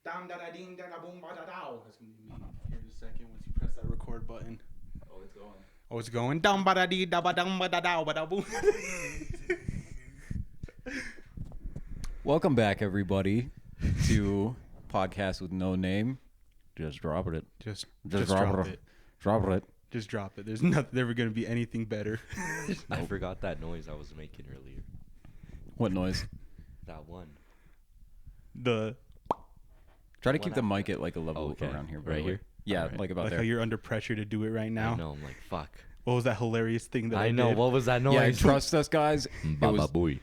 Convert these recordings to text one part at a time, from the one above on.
Dam da da ding da da boom ba da dow. That's gonna be me here in a second once you press that record button. Oh, it's going. Oh, it's going. Dam ba da dee da ba dum ba da dow ba da boom. Welcome back, everybody, to Podcast with No Name. Just drop it. Just drop it. Drop it. Just drop it. There's nothing ever gonna be anything better. I forgot that noise I was making earlier. What noise? That one. Try to keep the mic at like a level okay. around here. Right here? Yeah, Right. like about like there. how you're under pressure to do it right now. I know. I'm like, fuck. What was that hilarious thing that I know. did? What was that noise? Yeah, trust us, guys. It Baba was, booey.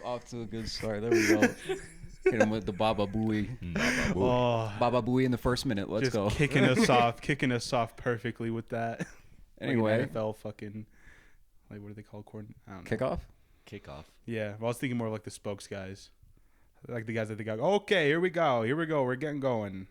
off to a good start. There we go. Hit him with the Baba Booey. Oh, Baba Booey in the first minute. Let's just go. kicking us off perfectly with that. Anyway. Like an NFL fucking, like, what do they call I don't know. Kickoff? Kickoff. Yeah, well, I was thinking more like the spokes guys, like the guys that they got. Okay, here we go, we're getting going.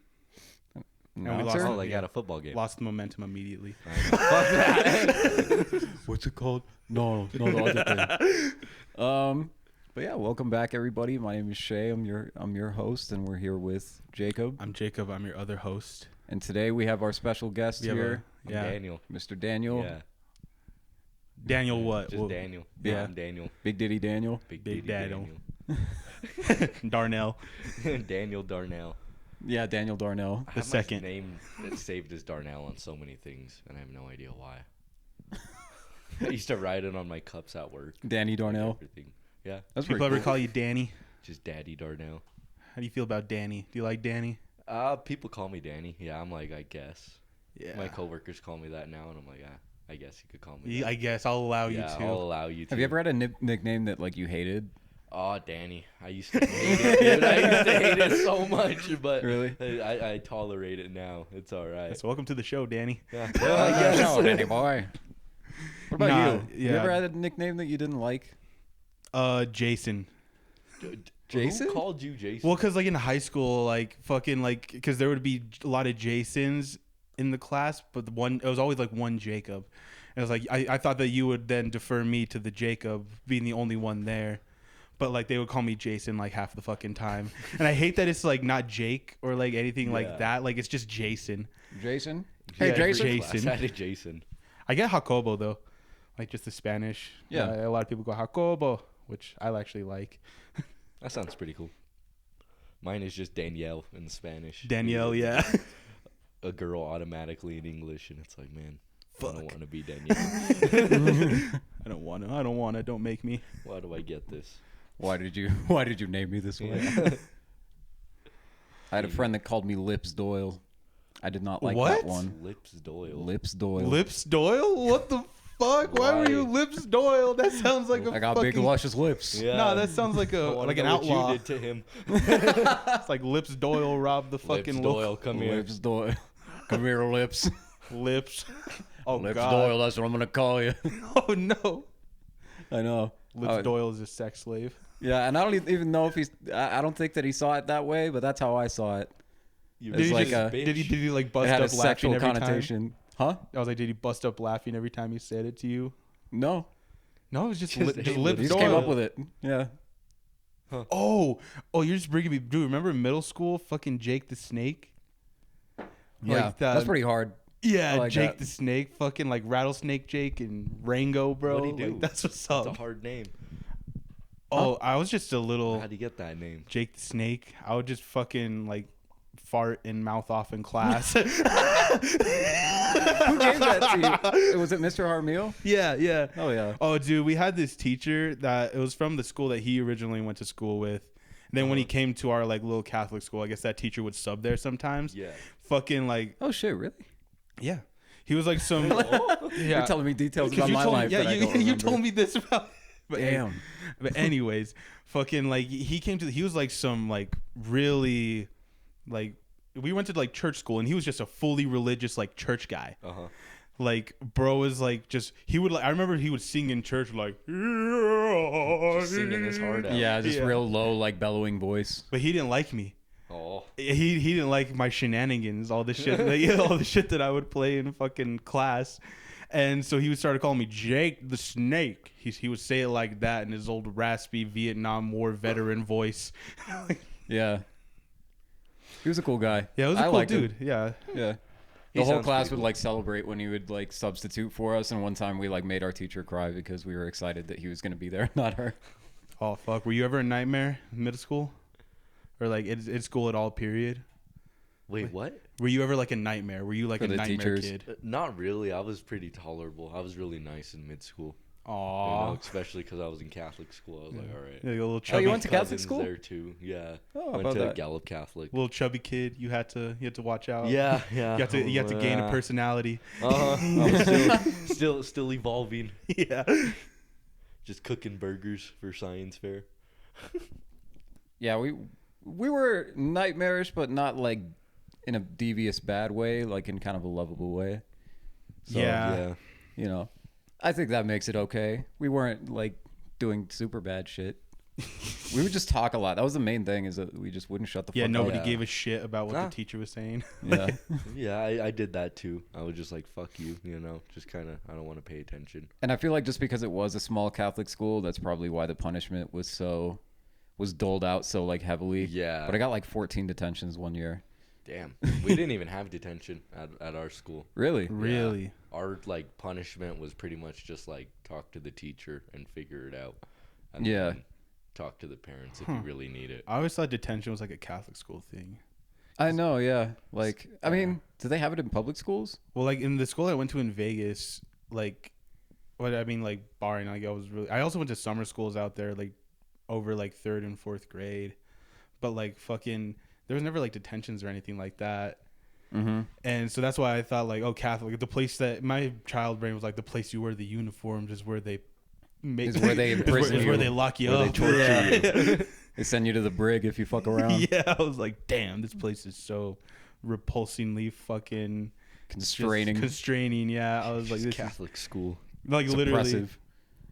And we lost. Announcer? Oh, like at a football game. Lost the momentum immediately. Fuck that. What's it called? No, the other thing. But yeah, welcome back, everybody. My name is Shay. I'm your host, and we're here with Jacob. I'm Jacob. I'm your other host. And today we have our special guest here, I'm Daniel. Mr. Daniel. Yeah. Daniel what? Just Well, Daniel. yeah. I'm Daniel. Big Diddy Daniel. Big Big Daniel. Darnell. Daniel Darnell. Yeah, Daniel Darnell. I The have second. my name that's saved as Darnell on so many things, and I have no idea why. I used to write it on my cups at work. Danny Darnell. Everything. Yeah. That's People pretty ever cool. call you Danny? Just Daddy Darnell. How do you feel about Danny? Do you like Danny? People call me Danny. Yeah, I'm like, I guess. Yeah. My coworkers call me that now, and I'm like, I guess you could call me that. I guess I'll allow you Yeah, to. I'll allow you to. Have you ever had a nickname that like you hated? Oh, Danny. I used to hate it, dude. I used to hate it so much, but Really? I tolerate it now. It's all right. So welcome to the show, Danny. Yeah. I guess. know, Danny boy. What about Nah, you? yeah. You ever had a nickname that you didn't like? Jason. Jason? Who called you Jason? Well, because like in high school, like fucking like, because there would be a lot of Jasons in the class, but it was always like one Jacob. And it was like I thought that you would then defer me to the Jacob being the only one there, but like they would call me Jason like half the fucking time. And I hate that it's like not Jake or like anything like that. Like it's just Jason. Jason? Yeah, Hey, Jason? Jason. I had Jason. I get Jacobo though, like just the Spanish. Yeah. A lot of people go Jacobo, which I actually like. That sounds pretty cool. Mine is just Danielle in Spanish. Danielle, yeah. A girl automatically in English, and it's like, man, Fuck. I don't want to be Danielle. I don't want to. Don't make me. Why do I get this? Why did you name me this way? Yeah. I had a friend that called me Lips Doyle. I did not like What? that one. Lips Doyle. Lips Doyle. Lips Doyle? What the fuck? Why were you Why? Lips Doyle? That sounds like a I got fucking... big luscious lips. Yeah. No, that sounds like I a wanna like an know what outlaw. you did to him. It's like Lips Doyle robbed the fucking Lips Doyle, come here. Lips Doyle. Come here, Lips. Lips. Oh Lips god. Doyle, that's what I'm going to call you. Oh no. I know. Lips Doyle is a sex slave. Yeah, and I don't even know if he's... I don't think that he saw it that way, but that's how I saw it. You It's Did he, like just, a- did he like It bust had a up laughing sexual every time? connotation. Huh? I was like, did he bust up laughing every time he said it to you? No. No, it was just, Just just hate Lips He Lips just Doyle. came up with it. Yeah. Oh, you're just bringing me. Dude, remember in middle school, fucking Jake the Snake? Yeah, Like, that's pretty hard. Yeah, I like Jake that. the Snake, fucking like Rattlesnake Jake and Rango, bro. What'd he do? Like, that's what's That's up. a hard name. Oh, I was just a little How'd you get that name? Jake the Snake. I would just fucking like fart and mouth off in class. Who gave that to you? Was it Mr. Harmeal? Yeah. Oh, yeah. Oh, dude, we had this teacher that it was from the school that he originally went to school with. And then when he came to our like little Catholic school, I guess that teacher would sub there sometimes. Yeah. Fucking like, Oh, shit, really? yeah. He was like some. Yeah. You're telling me details 'Cause about you my told me- life yeah, that I you, don't you remember. told me this about. But Damn. But anyways, fucking like he was like some like really like we went to like church school and he was just a fully religious like church guy. Uh-huh. like bro was like just he would like I remember he would sing in church like Just singing his heart out. Yeah, just Yeah. real low, like bellowing voice. but he didn't like me. Oh, He didn't like my shenanigans, all the shit, like, all the shit that I would play in fucking class, and so he would start calling me Jake the Snake. He would say it like that in his old raspy Vietnam War veteran voice. Yeah. He was a cool guy. Yeah, it was a I cool liked him. dude. Yeah, Yeah. He The whole sounds class pretty would cool. like celebrate when he would like substitute for us, and one time we like made our teacher cry because we were excited that he was going to be there, not her. Oh fuck! Were you ever a nightmare in middle school, or like in school at all? Period. wait, what? Were you ever like a nightmare? Were you like For a the nightmare teachers? kid? Not really. I was pretty tolerable. I was really nice in mid school. You Aw, know, especially because I was in Catholic school. I was like, all right. like a little Oh, chubby, you went to Catholic Cousins school? there too. Yeah. Oh, went about to that. Gallup Catholic. little chubby kid. You had to watch out. Yeah, yeah. You have to gain a personality. I'm still evolving. Yeah. Just cooking burgers for science fair. Yeah, we were nightmarish, but not like in a devious bad way, like in kind of a lovable way. So, Yeah. you know, I think that makes it okay. We weren't like doing super bad shit. We would just talk a lot. That was the main thing, is that we just wouldn't shut the Yeah, fuck nobody up. gave a shit about what Nah. the teacher was saying. Yeah. Yeah, I did that too. I was just like, fuck you, you know, just kind of, I don't want to pay attention. And I feel like just because it was a small Catholic school, that's probably why the punishment was doled out so like heavily. Yeah. But I got like 14 detentions one year. Damn. We didn't even have detention at our school. Really? Really? Our like punishment was pretty much just like talk to the teacher and figure it out. And Yeah. then talk to the parents if you really need it. I always thought detention was like a Catholic school thing. I know, yeah. Like, I mean, do they have it in public schools? Well, like in the school I went to in Vegas, like, what I mean, like barring, like I also went to summer schools out there, like over like 3rd and 4th grade, but like fucking, there was never like detentions or anything like that. Mm-hmm. And so that's why I thought like, oh, Catholic, the place that my child brain was like, the place you wear the uniforms is where they make, Is where they imprison is where you. they lock you Where they up. torture Yeah. They send you to the brig if you fuck around. Yeah, I was like, damn, this place is so repulsingly fucking Constraining. constraining. Yeah, I was like, Just this Catholic school. is like literally, Suppressive.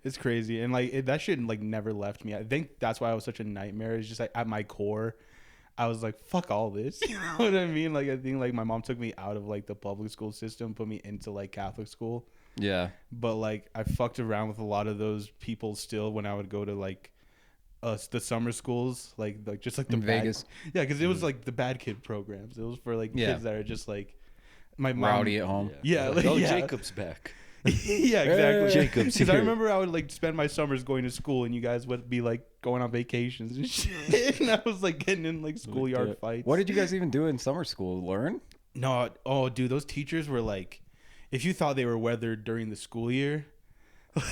it's crazy, and like that shit like never left me. I think that's why I was such a nightmare. It's just like at my core, I was like, fuck all this. You know what I mean? Like I think like my mom took me out of like the public school system, put me into like Catholic school. Yeah. But like I fucked around with a lot of those people still when I would go to like the summer schools, like just like the In bad, Vegas. yeah, because it was like the bad kid programs. It was for like Yeah. kids that are just like my mom. Rowdy at home. Yeah, Like, like, oh, yeah. Jacob's back. Yeah, exactly. Jacob's Because I here. remember I would like spend my summers going to school, and you guys would be like going on vacations and shit. And I was like getting in like schoolyard fights. What did you guys even do in summer school? Learn? No, oh, dude, those teachers were like, if you thought they were weathered during the school year,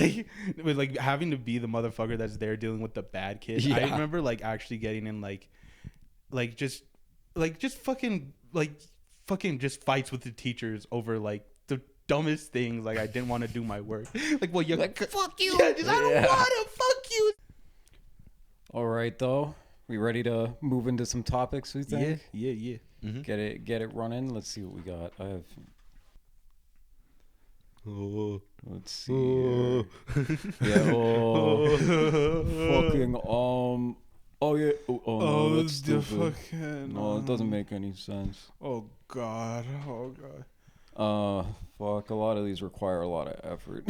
like with like having to be the motherfucker that's there dealing with the bad kids. I Yeah. remember like actually getting in like just fucking just fights with the teachers over like the dumbest things. Like I didn't want to do my work. Like, well, you're Like, fuck you. Yeah, just, I don't Yeah. want to. Fuck you. All right, though. We ready to move into some topics, we think? Yeah. Mm-hmm. Get it running. Let's see what we got. I have... Let's see here. Yeah, fucking, oh, yeah. Oh, no, that's the stupid. fucking. No, it doesn't make any sense. Oh god. Oh god. Fuck, a lot of these require a lot of effort.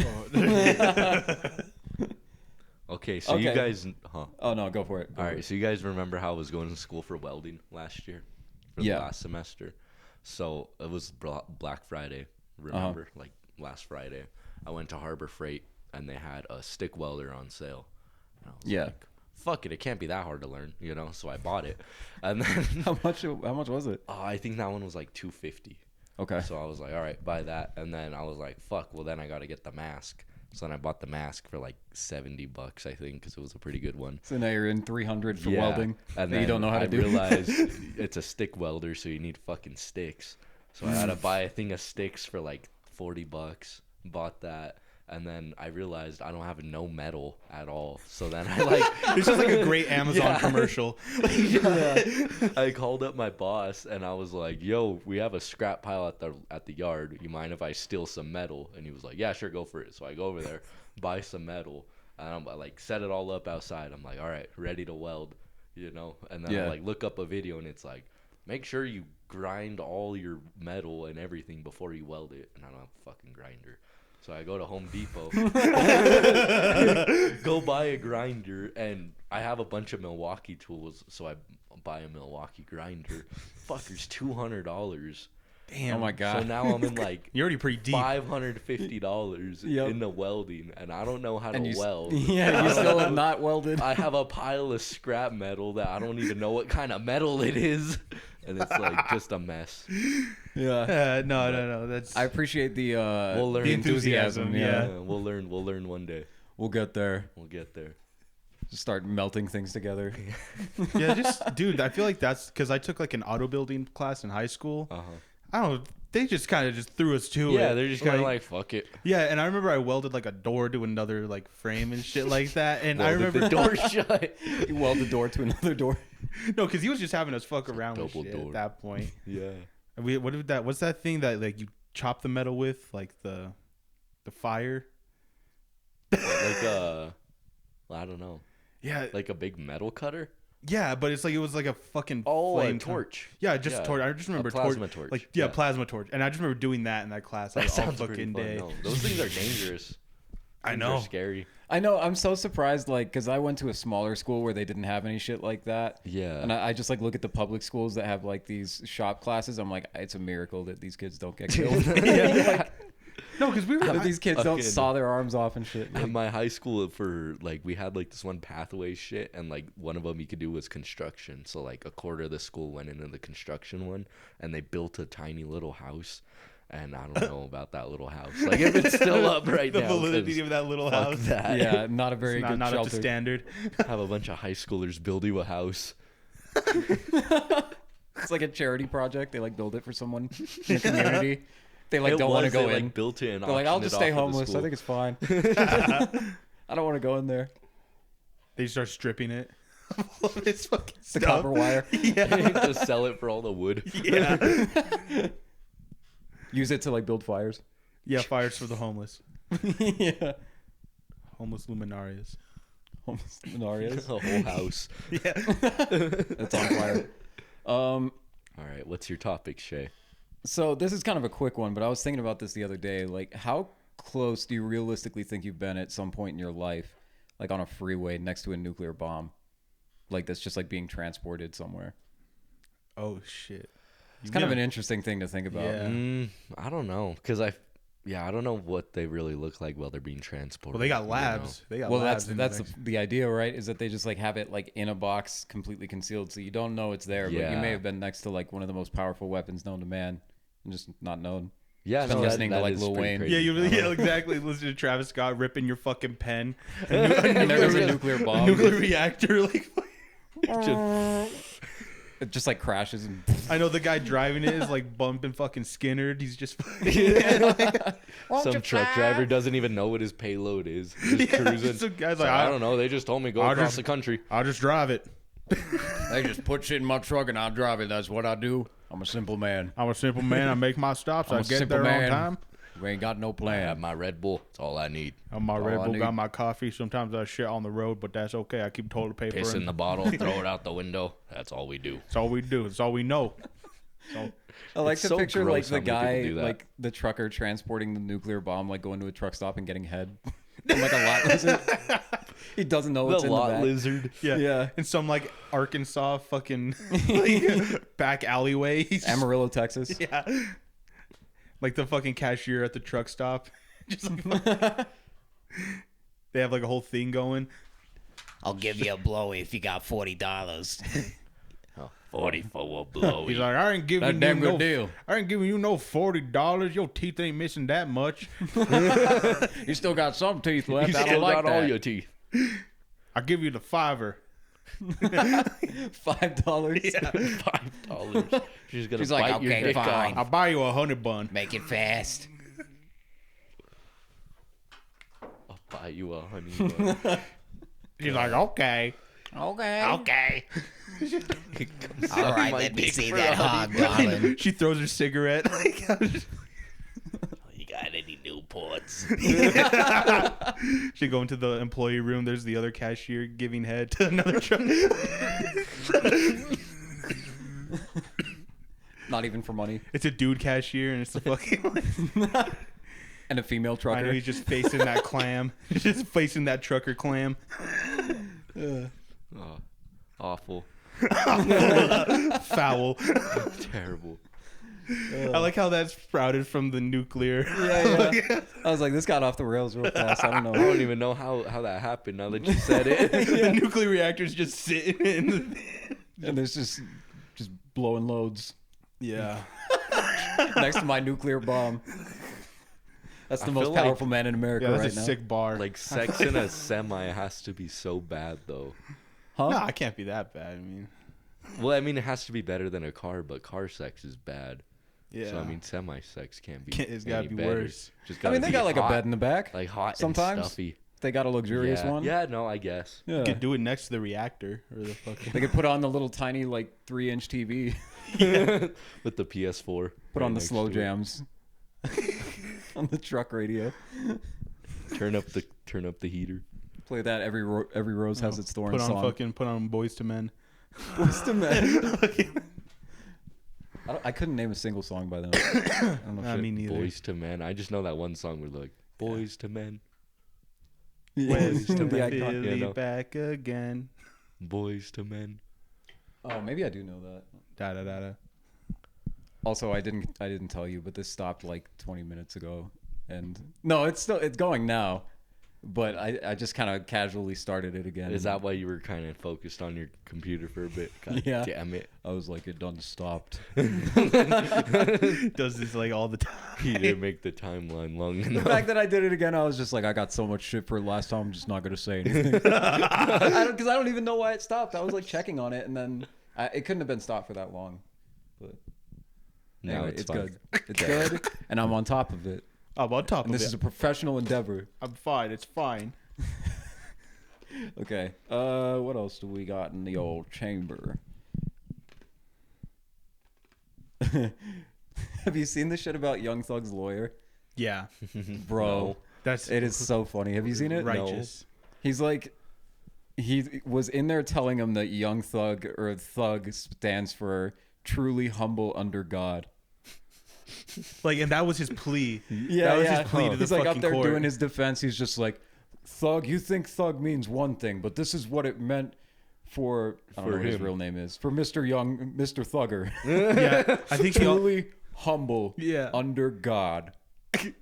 Okay, so you Okay. guys, huh? Oh, no, go for it. All right, so you guys remember how I was going to school for welding last year, for Yeah. the last semester. So it was Black Friday. Remember, like last Friday, I went to Harbor Freight and they had a stick welder on sale. And I was Yeah. like, fuck it, it can't be that hard to learn, you know. So I bought it, and then How much was it? I think that one was like $250. Okay. So I was like, all right, buy that. And then I was like, fuck, well, then I got to get the mask. So then I bought the mask for like $70, I think, because it was a pretty good one. So now you're in 300 for Yeah. welding And that you don't know how to do. I realized it's a stick welder, so you need fucking sticks. So I had to buy a thing of sticks for like $40. Bought that. And then I realized I don't have no metal at all. So then I like This is like a great Amazon commercial. I called up my boss and I was like, "Yo, we have a scrap pile at the yard. You mind if I steal some metal?" And he was like, "Yeah, sure, go for it." So I go over there, buy some metal, and I'm like set it all up outside. I'm like, "All right, ready to weld," you know. And then I like look up a video and it's like, make sure you grind all your metal and everything before you weld it. And I don't have a fucking grinder. So I go to Home Depot, go buy a grinder, and I have a bunch of Milwaukee tools, so I buy a Milwaukee grinder. Fucker's $200. Damn. Oh my god. So now I'm in like You're already pretty deep. $550 into welding, and I don't know how to weld. Yeah, you still have not welded. I have a pile of scrap metal that I don't even know what kind of metal it is, and it's like just a mess. Yeah. No. That's I appreciate the We'll learn. the enthusiasm. Yeah. We'll learn one day. We'll get there. We'll get there. Just start melting things together. yeah. Just dude, I feel like that's because I took like an auto building class in high school. I don't know. They just kind of just threw us to it. Yeah, they're just kind of like, fuck it. Yeah, and I remember I welded like a door to another like frame and shit like that. And I Welded remember the door shut. You weld the door to another door. no, because he was just having us fuck around with double shit door. at that point. Yeah. And what's that thing that like you chop the metal with, like the fire? Well, I don't know. Yeah, Like a big metal cutter? yeah, but it's like it was like a fucking Oh, flame a torch. Yeah, just torch. I just remember a plasma torch. Like plasma torch, and I just remember doing that in that class like, all sounds pretty fucking fun. day. No, those things are dangerous. I Things know. are scary. I know. I'm so surprised, like, because I went to a smaller school where they didn't have any shit like that. Yeah. And I just, like, look at the public schools that have, like, these shop classes. I'm like, it's a miracle that these kids don't get killed. No, because we were That these kids don't fucking- saw their arms off and shit. At my high school, for like, we had like this one pathway shit, and like one of them you could do was construction. So like a quarter of the school went into the construction one, and they built a tiny little house. And I don't know about that little house. Like if it's still up right the now. validity of that little Fuck house. that. Yeah, not a very good Not up to shelter. standard. Have a bunch of high schoolers build you a house. It's like a charity project. They, like, build it for someone in the community. They, like, don't want to go they, in. Like, built it and They're like, I'll auctioned just it stay off at the homeless. I school. think it's fine. I don't want to go in there. They start stripping it. It's fucking The stuff. copper wire. Yeah. Just sell it for all the wood. Yeah. Use it to, like, build fires. Yeah, fires for the homeless. Yeah. Homeless luminarias. Homeless scenarios. A whole house. Yeah. It's on fire. All right, what's your topic, Shay? So this is kind of a quick one, but I was thinking about this the other day. Like, how close do you realistically think you've been at some point in your life, like on a freeway next to a nuclear bomb, like that's just like being transported somewhere? Oh shit. It's kind of an interesting thing to think about. Yeah. I don't know, because I don't know what they really look like while they're being transported. Well, they got you labs. know? They got Well, labs. that's the idea, right? Is that they just like have it like in a box, completely concealed, so you don't know it's there. But you Yeah. may have been next to like one of the most powerful weapons known to man, and just not known. Yeah, Just been listening to, like, is Lil pretty Wayne. crazy. Yeah, I don't know. exactly. Listen to Travis Scott ripping your fucking pen. And there was a nuclear bomb. nuclear reactor. Like, It just like crashes and I know the guy driving it is like bumping fucking Skinner. He's just Some truck driver doesn't even know what his payload is. Just cruising. some guy's So, like, I don't know. They just told me go I'll across just- the country. I'll just drive it. they just put shit in my truck and I drive it. That's what I do. I'm a simple man. I'm a simple man. I make my stops. I'm I a get simple there on man. time. We ain't got no I have plan. my Red Bull. That's all I need. I'm my all Red I Bull, need. got my coffee. Sometimes I shit on the road, but that's okay. I keep toilet paper. Piss in and the bottle, throw it out the window. That's all we do. That's all we do. That's all we know. So, I like It's to so picture like gross the how many people guy, do that. like the trucker transporting the nuclear bomb, like going to a truck stop and getting head from like a lot lizard. He doesn't know what's The in the lot bag. lizard. yeah. Yeah. In some like Arkansas fucking like, back alleyway. He's just- Amarillo, Texas. Yeah. Like the fucking cashier at the truck stop. Just like, they have like a whole thing going. I'll give you a blowy if you got $40. 40 for a blow. He's like, I ain't giving That you damn good no deal. I ain't giving you no $40. Your teeth ain't missing that much. You still got some teeth left. You I still don't like got that. all your teeth. I give you the $5. $5. Yeah. $5. She's gonna She's like, bite your okay, dick fine. off. I'll buy you a honey bun. Make it fast. buy you a honey bun. She's like, okay. Okay. It comes All out right, my let me dick see for that a honey hog, bun. darling. She throws her cigarette. Like, You got any Newports? she go into the employee room. There's the other cashier giving head to another truck. Not even for money. It's a dude cashier, and it's a fucking. And a female I know trucker. he's just facing that clam. He's just facing that trucker clam. Oh, awful. Foul. Terrible. I like how that sprouted from the nuclear. Yeah. I was like, this got off the rails real fast. I don't know. I don't even know how that happened now that you said it. The nuclear reactor's just sitting in the. And there's just blowing loads Yeah. next to my nuclear bomb. That's the I most feel like- powerful man in America Yeah, that's right a now. sick bar. Like sex in a semi has to be so bad though. Huh? no, I can't be that bad. I mean, Well, I mean it has to be better than a car, but car sex is bad. yeah. So I mean semi sex can't be. It's gotta any be better. worse. Just I gotta mean, they be got like hot, a bed in the back. like hot Sometimes. and stuffy. They got a luxurious Yeah. one. Yeah, no, I guess. Yeah. You could do it next to the reactor or the fucking. They could put on the little tiny like 3-inch TV. With the PS4. Put right on the next slow to it. jams. On the truck radio. Turn up the heater. Play that every rose has its thorn Put on song. put on Boys to Men. Boyz II Men. I couldn't name a single song by them. I don't know. I shit. mean, neither. Boys to Men. I just know that one song where they're like Boys to Men, Boys to The Men, icon- Billy no. back again. Boys to Men. Oh, maybe I do know that. Da da da da. Also, I didn't tell you, but this stopped like 20 minutes ago, and no, it's going now, but I just kind of casually started it again. Is that why you were kind of focused on your computer for a bit? God Yeah. damn it. I was like, it done stopped. Does this like all the time. He didn't make the timeline long The enough. fact that I did it again, I was just like, I got so much shit for last time. I'm just not gonna say anything because I don't even know why it stopped. I was like checking on it, and then it couldn't have been stopped for that long. But Now anyway, it's it's fine. good. It's good, and I'm on top of it. I'm on top And of this it. is a professional endeavor. I'm fine. It's fine. Okay. What else do we got in the old chamber? Have you seen the shit about Young Thug's lawyer? Yeah. Bro, No. That's it is so funny. Have you seen it? righteous. He's like, he was in there telling him that Young Thug or Thug stands for truly humble under God. Like, and that was his plea. Yeah, that was his plea to the He's like up fucking there court. doing his defense. He's just like, Thug, you think Thug means one thing, but this is what it meant for I don't know what his him. real name is. For Mr. Young, Mr. Thugger. Yeah, I think he. Truly humble Yeah. under God.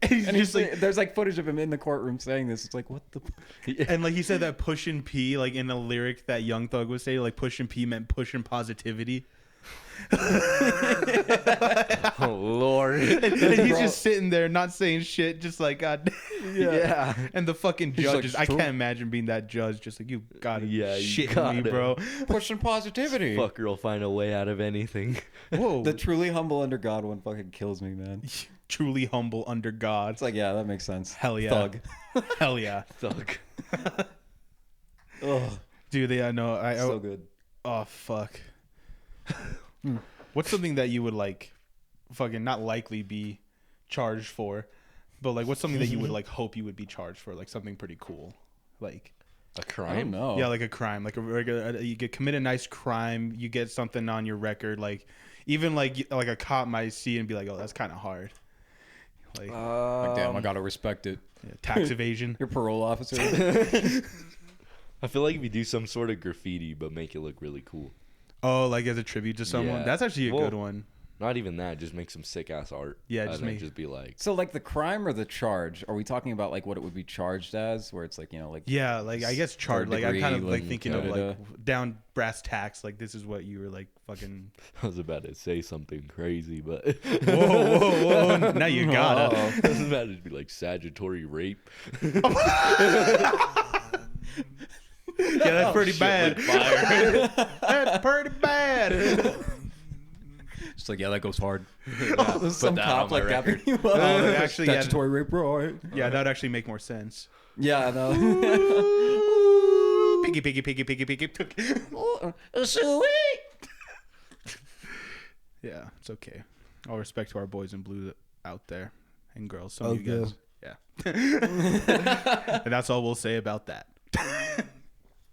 He's And just like, there's like footage of him in the courtroom saying this. It's like, what the? and like he said that pushing P, like in the lyric that Young Thug would say, like pushing P meant pushing positivity. Oh Lord. And he's just sitting there, not saying shit, just like God. Yeah. And the fucking He's like, judges, I "True." can't imagine being that judge. Just like you gotta Yeah, you shit me, gotta. bro. Pushing positivity. Fucker will find a way out of anything. Whoa, The truly humble under God one fucking kills me, man. truly humble under God. It's like, yeah, that makes sense. Hell yeah. Thug. Hell yeah, Thug. Ugh, dude. Yeah, no, so good. Oh fuck. What's something that you would like, fucking not likely be charged for, but like what's something that you would like hope you would be charged for? Like something pretty cool, like A I don't crime? know. yeah, like a crime, like a regular. You get commit a nice crime, you get something on your record, like even like a cop might see and be like, oh, that's kind of hard. Like Like, damn, I gotta respect it. tax evasion. Your parole officer. I feel like if you do some sort of graffiti but make it look really cool. Oh, like as a tribute to someone. Yeah. That's actually a Well, good one. Not even that, just make some sick ass art. Yeah, and just then make- just be like So, like the crime or the charge? Are we talking about like what it would be charged as? Where it's like, you know, like Yeah, like I guess charged. Like I'm kind of degree, like thinking of da-da-da. like down brass tacks. Like this is what you were like fucking. I was about to say something crazy, but Whoa! Now you gotta. Uh-oh. I was about to be like Sagittarius rape. Yeah, that's pretty Shit bad. like fire. That's pretty bad. Just like, yeah, that goes hard. Yeah, Some put that cop on my like record. gapping you up. Oh, they actually, yeah, Statutory rape, right? yeah, that would actually make more sense. Yeah, I know. Piggy, piggy, piggy, piggy, piggy. Yeah, it's okay. All respect to our boys in blue out there and girls. Some of you guys. Yeah. And that's all we'll say about that.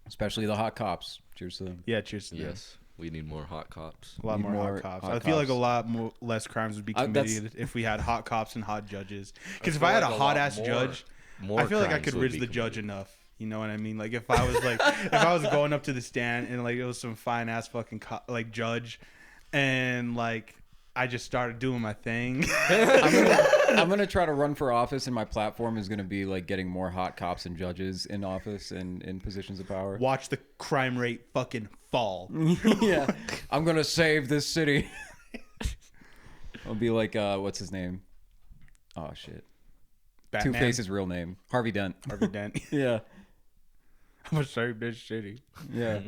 Especially the hot cops. Cheers to them. Yeah, cheers to them. Yes, we need more hot cops. A lot Need more more hot cops. hot I feel like a cops. lot more less crimes would be That's- committed if we had hot cops and hot judges. Because if feel I had like a a hot lot ass more- judge, more I feel like I crimes could would ridge be the judge committed. enough. You know what I mean? Like if I was like if I was going up to the stand and like it was some fine ass fucking like judge, and like I just started doing my thing. I'm gonna try to run for office, and my platform is gonna be like getting more hot cops and judges in office and in positions of power. Watch the crime rate fucking fall. Yeah, I'm gonna save this city. I'll be like, what's his name? Oh shit, Batman. Two-Face's real name, Harvey Dent. Harvey Dent. Yeah, I'm gonna save this shitty. yeah.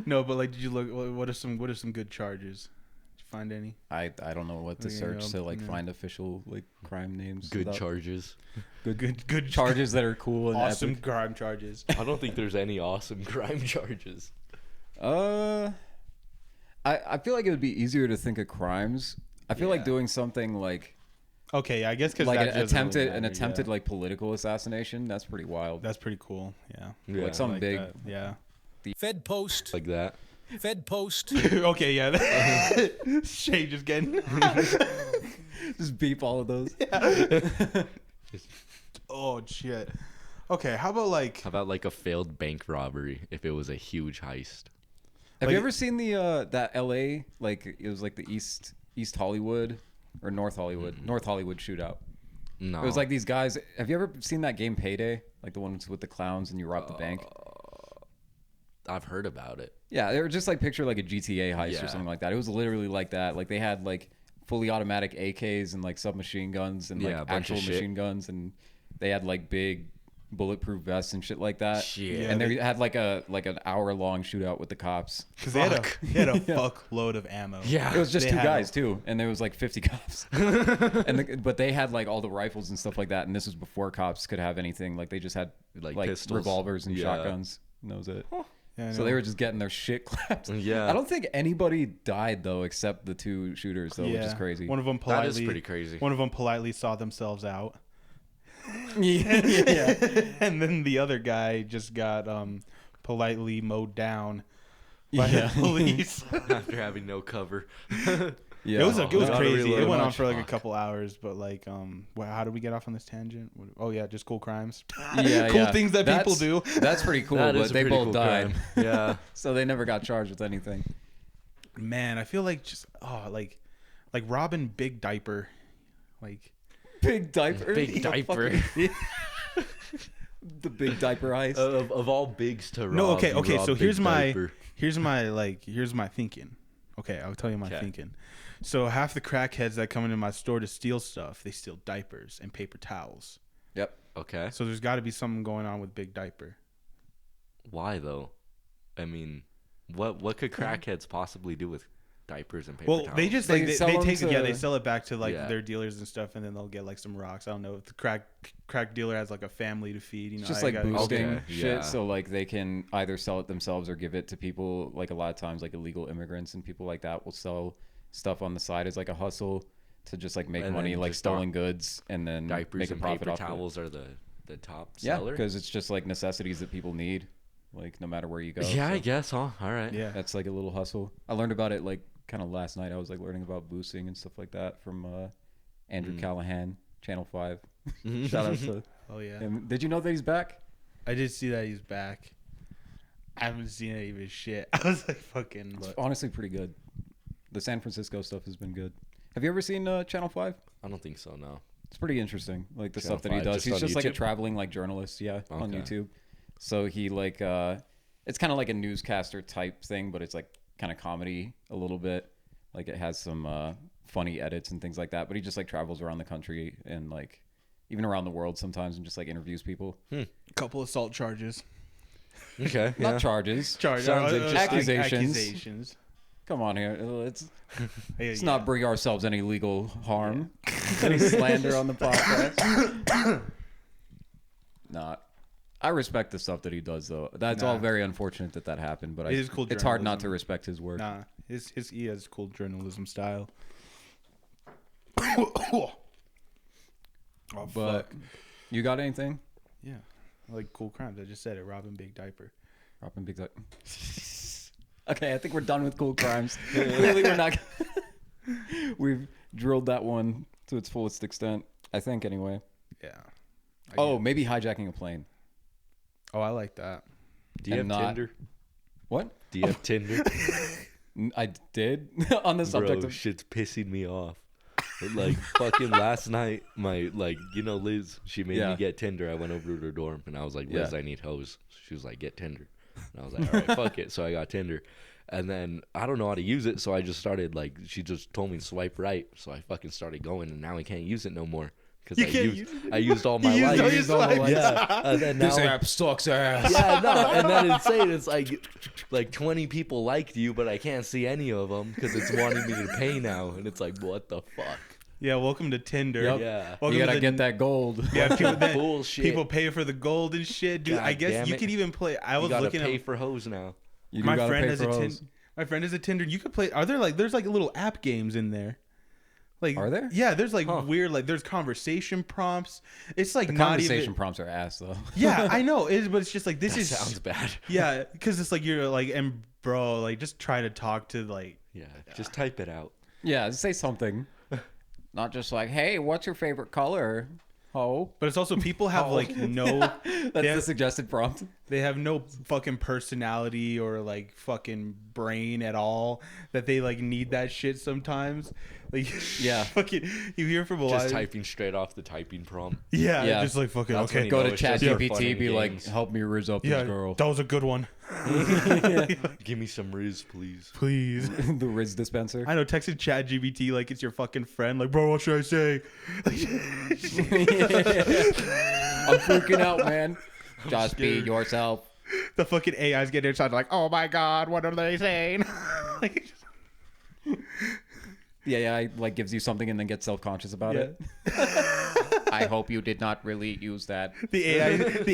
No, but like, did you look? What are some good charges? Did you find any? I don't know what to Yeah, search to like yeah. find official like crime names. Good without- charges. Good charges that are cool and Awesome epic. crime charges. I don't think there's any awesome crime charges. I feel like it would be easier to think of crimes. I feel like Yeah. doing something like Okay, yeah, I guess because an attempted like political assassination. That's pretty wild. That's pretty cool. Yeah. Yeah, Like some big. that, yeah. Fed post, like that. Fed post. Okay, yeah. Shay just getting. Just beep all of those. Oh shit. Okay, how about like? How about like a failed bank robbery if it was a huge heist? Have Like- you ever seen the that L.A. like it was like the East Hollywood or North Hollywood shootout? No. It was like these guys. Have you ever seen that game Payday? Like the ones with the clowns and you rob the bank. I've heard about it. Yeah, they were just like picture like a GTA heist Yeah. or something like that. It was literally like that. Like they had like fully automatic AKs and like submachine guns and Yeah, a like bunch of actual shit. machine guns, and they had like big bulletproof vests and shit like that. Shit. And they had like an hour long shootout with the cops. Because they had a fuckload of ammo. Yeah. It was just They two had guys too, and there was like 50 cops. But they had like all the rifles and stuff like that, and this was before cops could have anything. Like they just had Like like pistols. revolvers and Yeah. shotguns. And that was it. Yeah, I So know. they were just getting their shit clapped. Yeah. I don't think anybody died though, except the two shooters, though, which is crazy. One of them That politely. is pretty crazy. One of them politely saw themselves out, yeah. and then the other guy just got politely mowed down by Yeah. the police. After having no cover. Yeah. It was Gotta crazy. reload It went on much. for like a Fuck. couple hours, but like how did we get off on this tangent? Oh yeah, just cool crimes. Yeah, Cool yeah. things that people do. That's pretty cool, That is but a they pretty both cool died. crime. Yeah. So they never got charged with anything. Man, I feel like just like robbing Big Diaper, like Big diaper. Big diaper. The big diaper heist. of all bigs to rob. no. Okay, you okay. rob So Big here's Diaper. my thinking. Okay, I'll tell you my 'Kay. thinking. So half the crackheads that come into my store to steal stuff, they steal diapers and paper towels. Yep. Okay. So there's got to be something going on with Big Diaper. Why though? I mean, what could crackheads possibly do with diapers and paper Well, towels? they just They like they sell them take it. Yeah, they to- sell it back to like Yeah. their dealers and stuff, and then they'll get like some rocks. I don't know if the crack dealer has like a family to feed. You know, It's just I like gotta- boosting Okay, shit, yeah. so like they can either sell it themselves or give it to people. Like a lot of times, like illegal immigrants and people like that will sell stuff on the side as like a hustle to just like make And money, then like just stolen goods, and then diapers make a and profit paper off of it. towels are the top Yeah, seller. because it's just like necessities that people need, like no matter where you go. Yeah, I so guess, huh? All right. yeah. that's like a little hustle. I learned about it like kind of last night. I was like learning about boosting and stuff like that from Andrew Callahan, Channel 5. Shout out to Oh yeah. him. Did you know that he's back? I did see that he's back. I haven't seen any of his shit. I was like fucking. It's But honestly pretty good. The San Francisco stuff has been good. Have you ever seen Channel 5? I don't think so. No. It's pretty interesting. Like the Channel stuff that he 5, does. just He's on just like a YouTube? traveling like journalist, yeah, on Okay. YouTube. So he like it's kind of like a newscaster type thing, but it's like kind of comedy a little bit. Like it has some funny edits and things like that. But he just like travels around the country and like even around the world sometimes and just like interviews people. couple assault charges. Okay. Not Yeah. charges. Sounds interesting. Accusations. Come on here. Let's not bring ourselves any legal harm, any slander on the podcast. Nah. I respect the stuff that he does, though. That's all very unfortunate that happened, but It is cool it's hard not to journalism. respect his work. Nah, he has cool journalism style. Oh, But fuck. you got anything? Yeah, I like cool crimes. I just said it. Robbing big diaper. Dropping big. Okay, I think we're done with cool crimes. Clearly, we're not. We've drilled that one to its fullest extent. I think, anyway. Yeah. Oh, maybe hijacking a plane. Oh, I like that. Do you have And not- Tinder? What? Do you have Tinder? I did on the subject Bro, of. shit's pissing me off. Like fucking last night, my Liz, she made me get Tinder. I went over to her dorm and I was like, Liz, Yeah. I need hoes. She was like, get Tinder. And I was like, all right, fuck it. So I got Tinder. And then I don't know how to use it, so I just started she just told me to swipe right. So I fucking started going, and now I can't use it no more because I used all my life. used all your swipes. Yeah, and then now app sucks ass. yeah, no, and then insane. It's like 20 people liked you, but I can't see any of them because it's wanting me to pay now, and it's like, what the fuck? Yeah, welcome to Tinder. Yep. Yeah. Welcome You to gotta the- get that gold. Yeah, people, Bullshit. people pay for the gold and shit, dude. God I guess damn you it. could even play. I You was gotta looking pay at for hoes now. You do my gotta friend pay has a for Tinder. hoes. My friend has a Tinder. You could play. Are there there's little app games in there? Like, Are there? Yeah, there's Huh. weird there's conversation prompts. It's like The not conversation even. prompts are ass though. Yeah, I know. But it's just this That is sounds bad. Yeah, because it's you're and bro, just try to talk to Yeah, just type it out. Yeah, say something. Not just hey, what's your favorite color? Oh, But it's also people have no. that's They the have, suggested prompt. they have no fucking personality or fucking brain at all that they need that shit sometimes. Yeah. Fucking you hear from a lot. Just typing straight off the typing prompt. Yeah, Yeah. just fucking That's when okay. you Go know to it's just for fun ChatGPT, and be games. help me riz up Yeah, this girl. that was a good one. Give me some Riz, please. Please. The riz dispenser. I know, texting ChatGPT like it's your fucking friend. Bro, what should I say? I'm freaking out, man. Just be scared. yourself. The fucking AI's getting excited oh my god, what are they saying? The AI gives you something and then gets self-conscious about it. I hope you did not really use that. The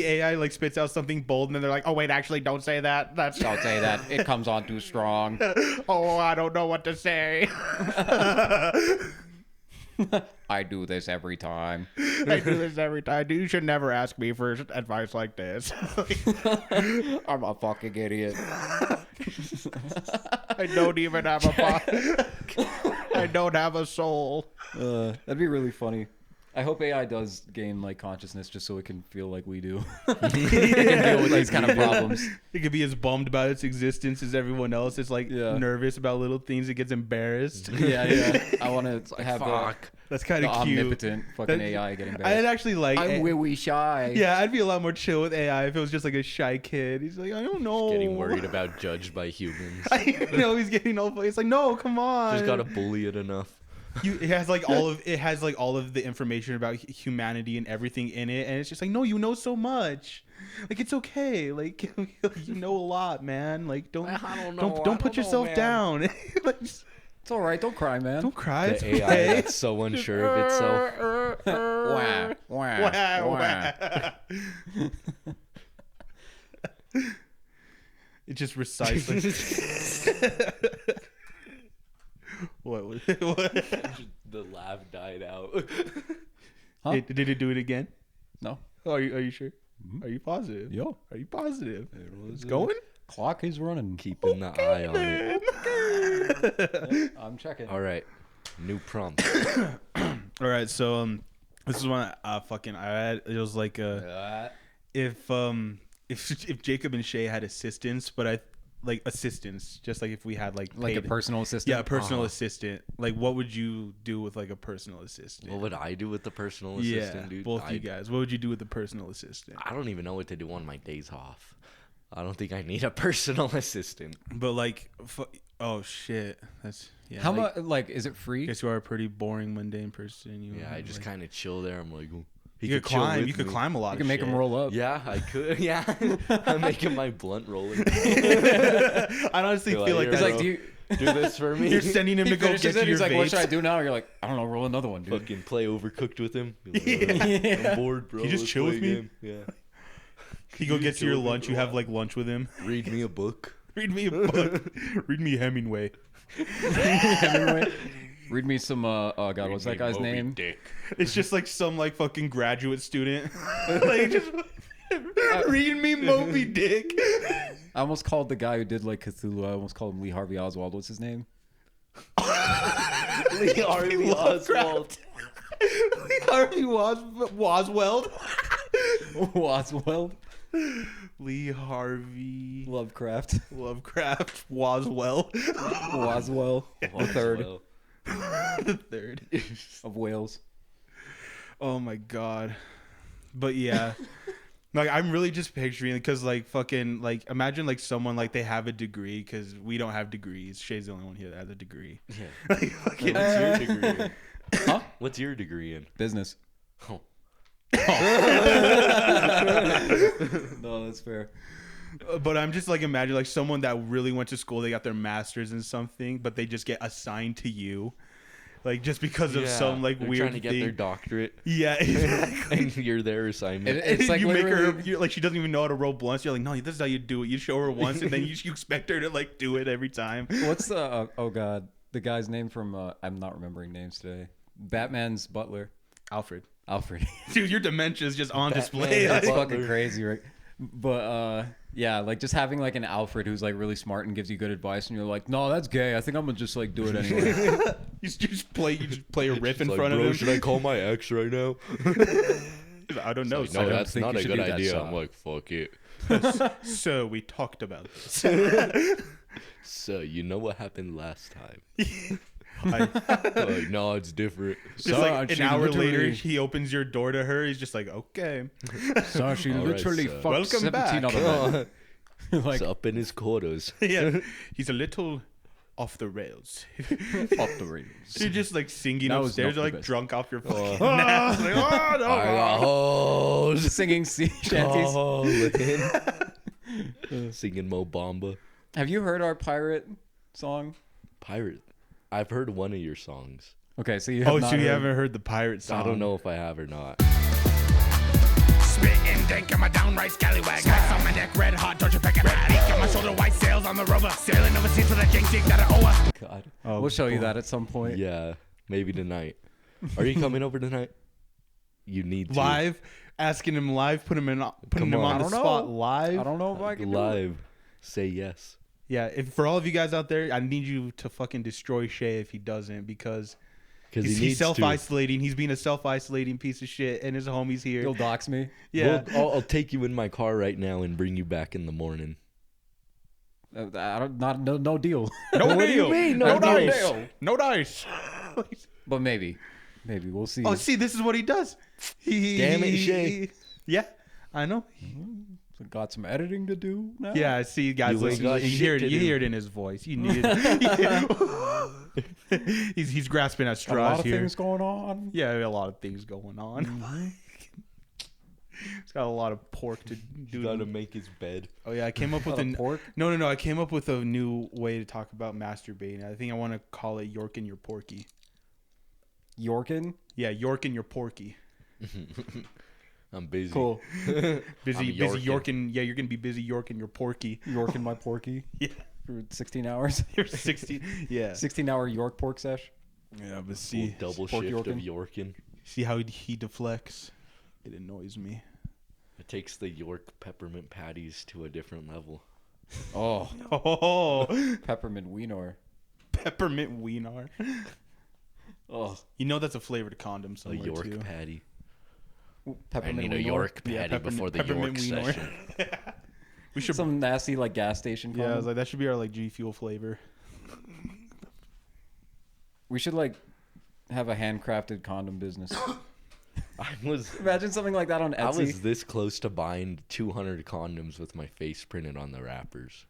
AI spits out something bold and then they're like, oh wait, actually don't say that. That's Don't say that. It comes on too strong. oh, I don't know what to say. I do this every time. I do this every time. You should never ask me for advice like this. I'm a fucking idiot. I don't even have I don't have a soul. That'd be really funny. I hope AI does gain consciousness just so it can feel like we do. It can deal with these kind of problems. It could be as bummed about its existence as everyone else. It's Yeah. nervous about little things. It gets embarrassed. Yeah. I want to have Fuck. That's kind the of cute. omnipotent fucking That- AI getting I'd better. actually I'm willy shy. Yeah, I'd be a lot more chill with AI if it was just a shy kid. He's I don't know. Getting worried about judged by humans. I know he's getting all. It's no, come on. Just gotta bully it enough. It has all of the information about humanity and everything in it, and it's just no, you know so much. It's okay. You know a lot, man. Don't put yourself down. It's all right. Don't cry, man. Don't cry. It's The AI okay. that's so unsure of itself. Wah, wah, wah. It just recites what? The laugh died out. Huh? Did it do it again? No. Oh, are you sure? Are you positive? Yo. Are you positive? It's going? Clock is running. Keeping the eye on it. I'm checking. All right. New prompt. All right, so this is one I had. It was if Jacob and Shay had assistants, but assistants, just if we had Like a paid- personal assistant. yeah, a personal assistant. What would you do with a personal assistant? What would I do with the personal Yeah, assistant, dude? both you guys. What would you do with the personal assistant? I don't even know what to do on my days off. I don't think I need a personal assistant. But oh shit, that's yeah. How much? Is it free? Guess you are a pretty boring, mundane person. Yeah, I just kind of chill there. I'm like, "Oh, He You could chill climb. with You could me. climb a lot. You can of make shit. him roll up. Yeah, I could. Yeah, I'm making my blunt rolling. I honestly You're feel like, like He's that's like, do you? Do this for me. You're sending him He to go finishes get it. to your He's like, what should I vapes. do now? You're like, I don't know. Roll another one, dude. Fucking play Overcooked with him. Be like, I'm bored, bro. Can you just Let's chill play with a me? game." Yeah. You go get to your chill with me lunch. for You a have while? like lunch with him. Read me a book. Read me a book. Read me Hemingway. Hemingway. Read me some. Oh God, what's that guy's name? It's just like some like fucking graduate student. Like just read me Moby Dick. I almost called the guy who did like Cthulhu. I almost called him Lee Harvey Oswald. What's his name? Lee Harvey Oswald. Lee Harvey Oswald. Oswald. Lee Harvey Lovecraft. Lovecraft Waswell. Oswald. The third Well, The third. of Wales. Oh my god. But yeah. Like I'm really just picturing because like fucking like imagine like someone like they have a degree because we don't have degrees. Shay's the only one here that has a degree. yeah. Like, fucking, What's your degree in? Huh? What's your degree in? Business. Oh. No, that's fair. but I'm just like imagine like someone that really went to school, they got their master's in something, but they just get assigned to you, like just because of some like they're weird trying to get thing. their doctorate. Yeah, exactly. And you're their assignment. It's like you make her literally- you're, like she doesn't even know how to roll blunts. You're like, no, this is how you do it. You show her once, and then you expect her to like do it every time. What's the? Oh God, the guy's name from? I'm not remembering names today. Batman's butler, Alfred, Alfred. dude, your dementia is just on Batman. display. It's Butler. fucking crazy, right? But yeah, like just having like an Alfred who's like really smart and gives you good advice, and you're like, no, that's gay. I think I'm gonna just like do it anyway. You just play a riff in It's like, front bro, of him. should I call my ex right now? I don't know. Like, no, don't that's think not you a should good do that, idea. son. I'm like, fuck it. So we talked about this. So you know what happened last time? I, Like, no, it's different. just So, like an she hour literally- later, he opens your door to her. He's just like, okay. So she All right, literally so- fucked Welcome 17 back. other men. Like It's up in his quarters. Yeah, he's a little off the rails. off the rails. You're just like singing That was upstairs, not the like best. drunk off your fucking ass. Like, oh, no, I got hoes. Singing sea shanties. Singing Mo Bamba. Have you heard our pirate song? Pirate. I've heard one of your songs. Okay, so you have Oh, not so you heard- haven't heard the pirate song? I don't know if I have or not. Spitting dank, I'm a downright scallywag. Ice on my neck, red hot, don't you pick it back. Leak on my shoulder, white sails on the rover. Sailing overseas with a gang jig that I owe her. God. Oh, We'll show you boy. that at some point. Yeah, maybe tonight. Are you coming over tonight? You need to. Live, asking him live, putting him Come on on. the I don't spot know. live. I don't know if I can do it. Live. Say yes. Yeah, if for all of you guys out there, I need you to fucking destroy Shay if he doesn't, because Because he's he needs to. self-isolating. He's being a self-isolating piece of shit, and his homie's here. You'll dox me. Yeah, I'll take you in my car right now and bring you back in the morning. I don't, not no deal. no What do you deal. mean, No no dice. deal? No dice. But maybe we'll see. Oh, see, this is what he does. Damn it, Shay. Yeah, I know. Got some editing to do now. Yeah, see, guys, You ain't listen, got you shit hear it. to You do. hear it in his voice. You need it. he's grasping at Got a straws lot of here. things going on. Yeah, a lot of things going on. He's got a lot of pork to do. Gotta make his bed. Oh yeah, I came up with Lot of a pork? No. I came up with a new way to talk about masturbating. I think I want to call it York and your porky. Yorkin. Yeah, York and your porky. I'm busy. Cool. Busy Yorking. Yorking. Yeah, you're gonna be busy York and your porky. Yorkin my porky. Yeah, For 16 hours. you're 60. Yeah. 16-hour York pork sesh. Yeah, but Full double Pork shift of Yorkin. Yorkin. see how he deflects. It annoys me. It takes the York peppermint patties to a different level. Oh, Oh, peppermint wiener. peppermint wiener. Oh, You know that's a flavored condom A somewhere York too. patty. I peppermint need a wiener. York Yeah, patty before the peppermint York wiener. session. We should. Some nasty like gas station. Yeah, I condom. was like, that should be our like G Fuel flavor. We should like have a handcrafted condom business. Imagine something like that on I Etsy. was this close to buying 200 condoms with my face printed on the wrappers.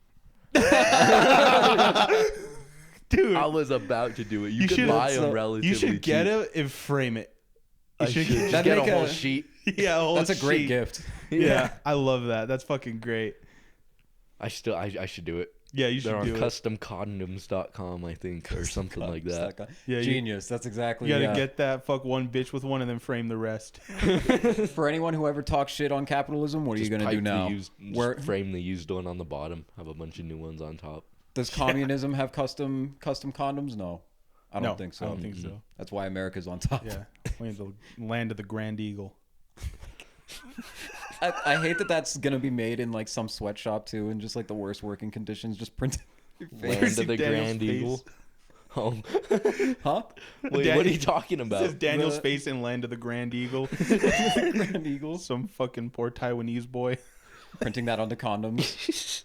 Dude, I was about to do it. You You could should- buy so- them relatively you should get cheap. it and frame it. You I should should get, just get a make whole a- sheet. Yeah, a whole That's a great sheet. gift. Yeah, I love that. That's fucking great. I should do it. Yeah, you should They're on do it. customcondoms.com, I think, or something like that. Yeah, Genius. That's exactly. You gotta get that. Fuck one bitch with one, and then frame the rest. For anyone who ever talks shit on capitalism, what are you gonna do now? Where Frame the used one on the bottom. Have a bunch of new ones on top. does communism have custom condoms? No, I don't No, think so. I don't think so. That's why America's on top. Yeah, we have the land of the Grand Eagle. I hate that that's gonna be made in like some sweatshop too, and just like the worst working conditions, just printed. Land of the Daniel's Grand face. Eagle. Oh, Huh? wait, Dan- what are you talking It about? says Daniel's The- face in Land of the Grand Eagle. Grand Eagles Some fucking poor Taiwanese boy. printing that onto condoms.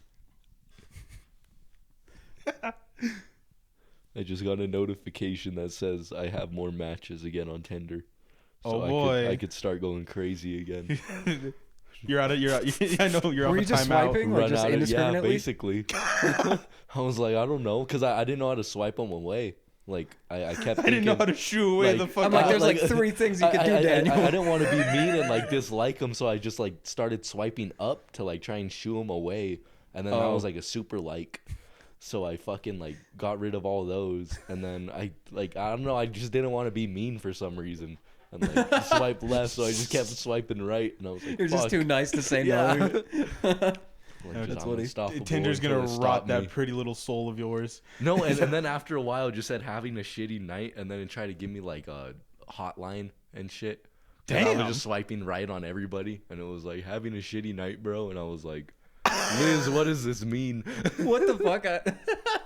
I just got a notification that says I have more matches again on Tinder. So Oh, boy. I could start going crazy again. You're out. I know you're Were off you a just timeout. swiping? Like, just Yeah, indiscriminately? basically. I was like, I don't know, because I didn't know how to swipe them away. Like, I kept I didn't know how to shoo away like- the fuck I'm like, out. there's like 3 things you could do, Daniel. I didn't want to be mean and like dislike them, so I just like started swiping up to like try and shoo them away, and then that was like a super like. So I fucking like got rid of all those, and then I don't know, I just didn't want to be mean for some reason, and like swipe left, so I just kept swiping right, and I was like, You're just fuck. too nice to say Yeah. no. Like, That's I'm what he- unstoppable Tinder's until gonna they rot stop that me. pretty little soul of yours. No, and then after a while, it just said having a shitty night, and then it tried to give me like a hotline and shit. And I Damn. was just swiping right on everybody, and it was like having a shitty night, bro. And I was like, Liz, what does this mean? What the fuck?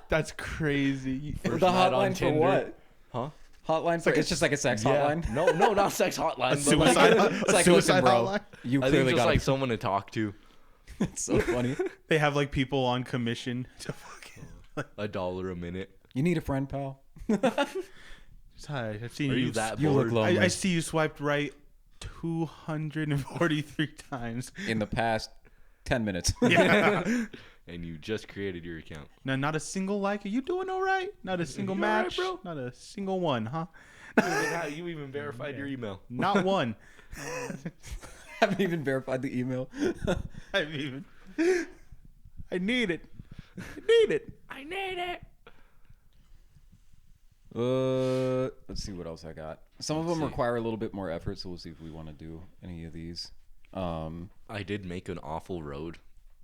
That's crazy. The First night on hotline for Tinder. what? Huh? Hotline for? It's just like a sex Yeah. hotline. No, not sex hotline. But Suicide. like, It's like, suicide listen, bro, hotline. you I think clearly just got like it. someone to talk to. It's so funny. They have like people on commission to fucking. $1 a minute. You need a friend, pal. Hi, I've seen Are you. you that You look bored? lonely. I see you swiped right 243 times. In the past 10 minutes. Yeah. And you just created your account. No, not a single like. Are you doing all right? Not a single You all right, match, bro? Not a single one, huh? You even verified your email. Not one. Haven't even verified the email. I even. I need it. I need it. I need it. Let's see what else I got. Some of them require a little bit more effort, so we'll see if we want to do any of these. I did make an awful road,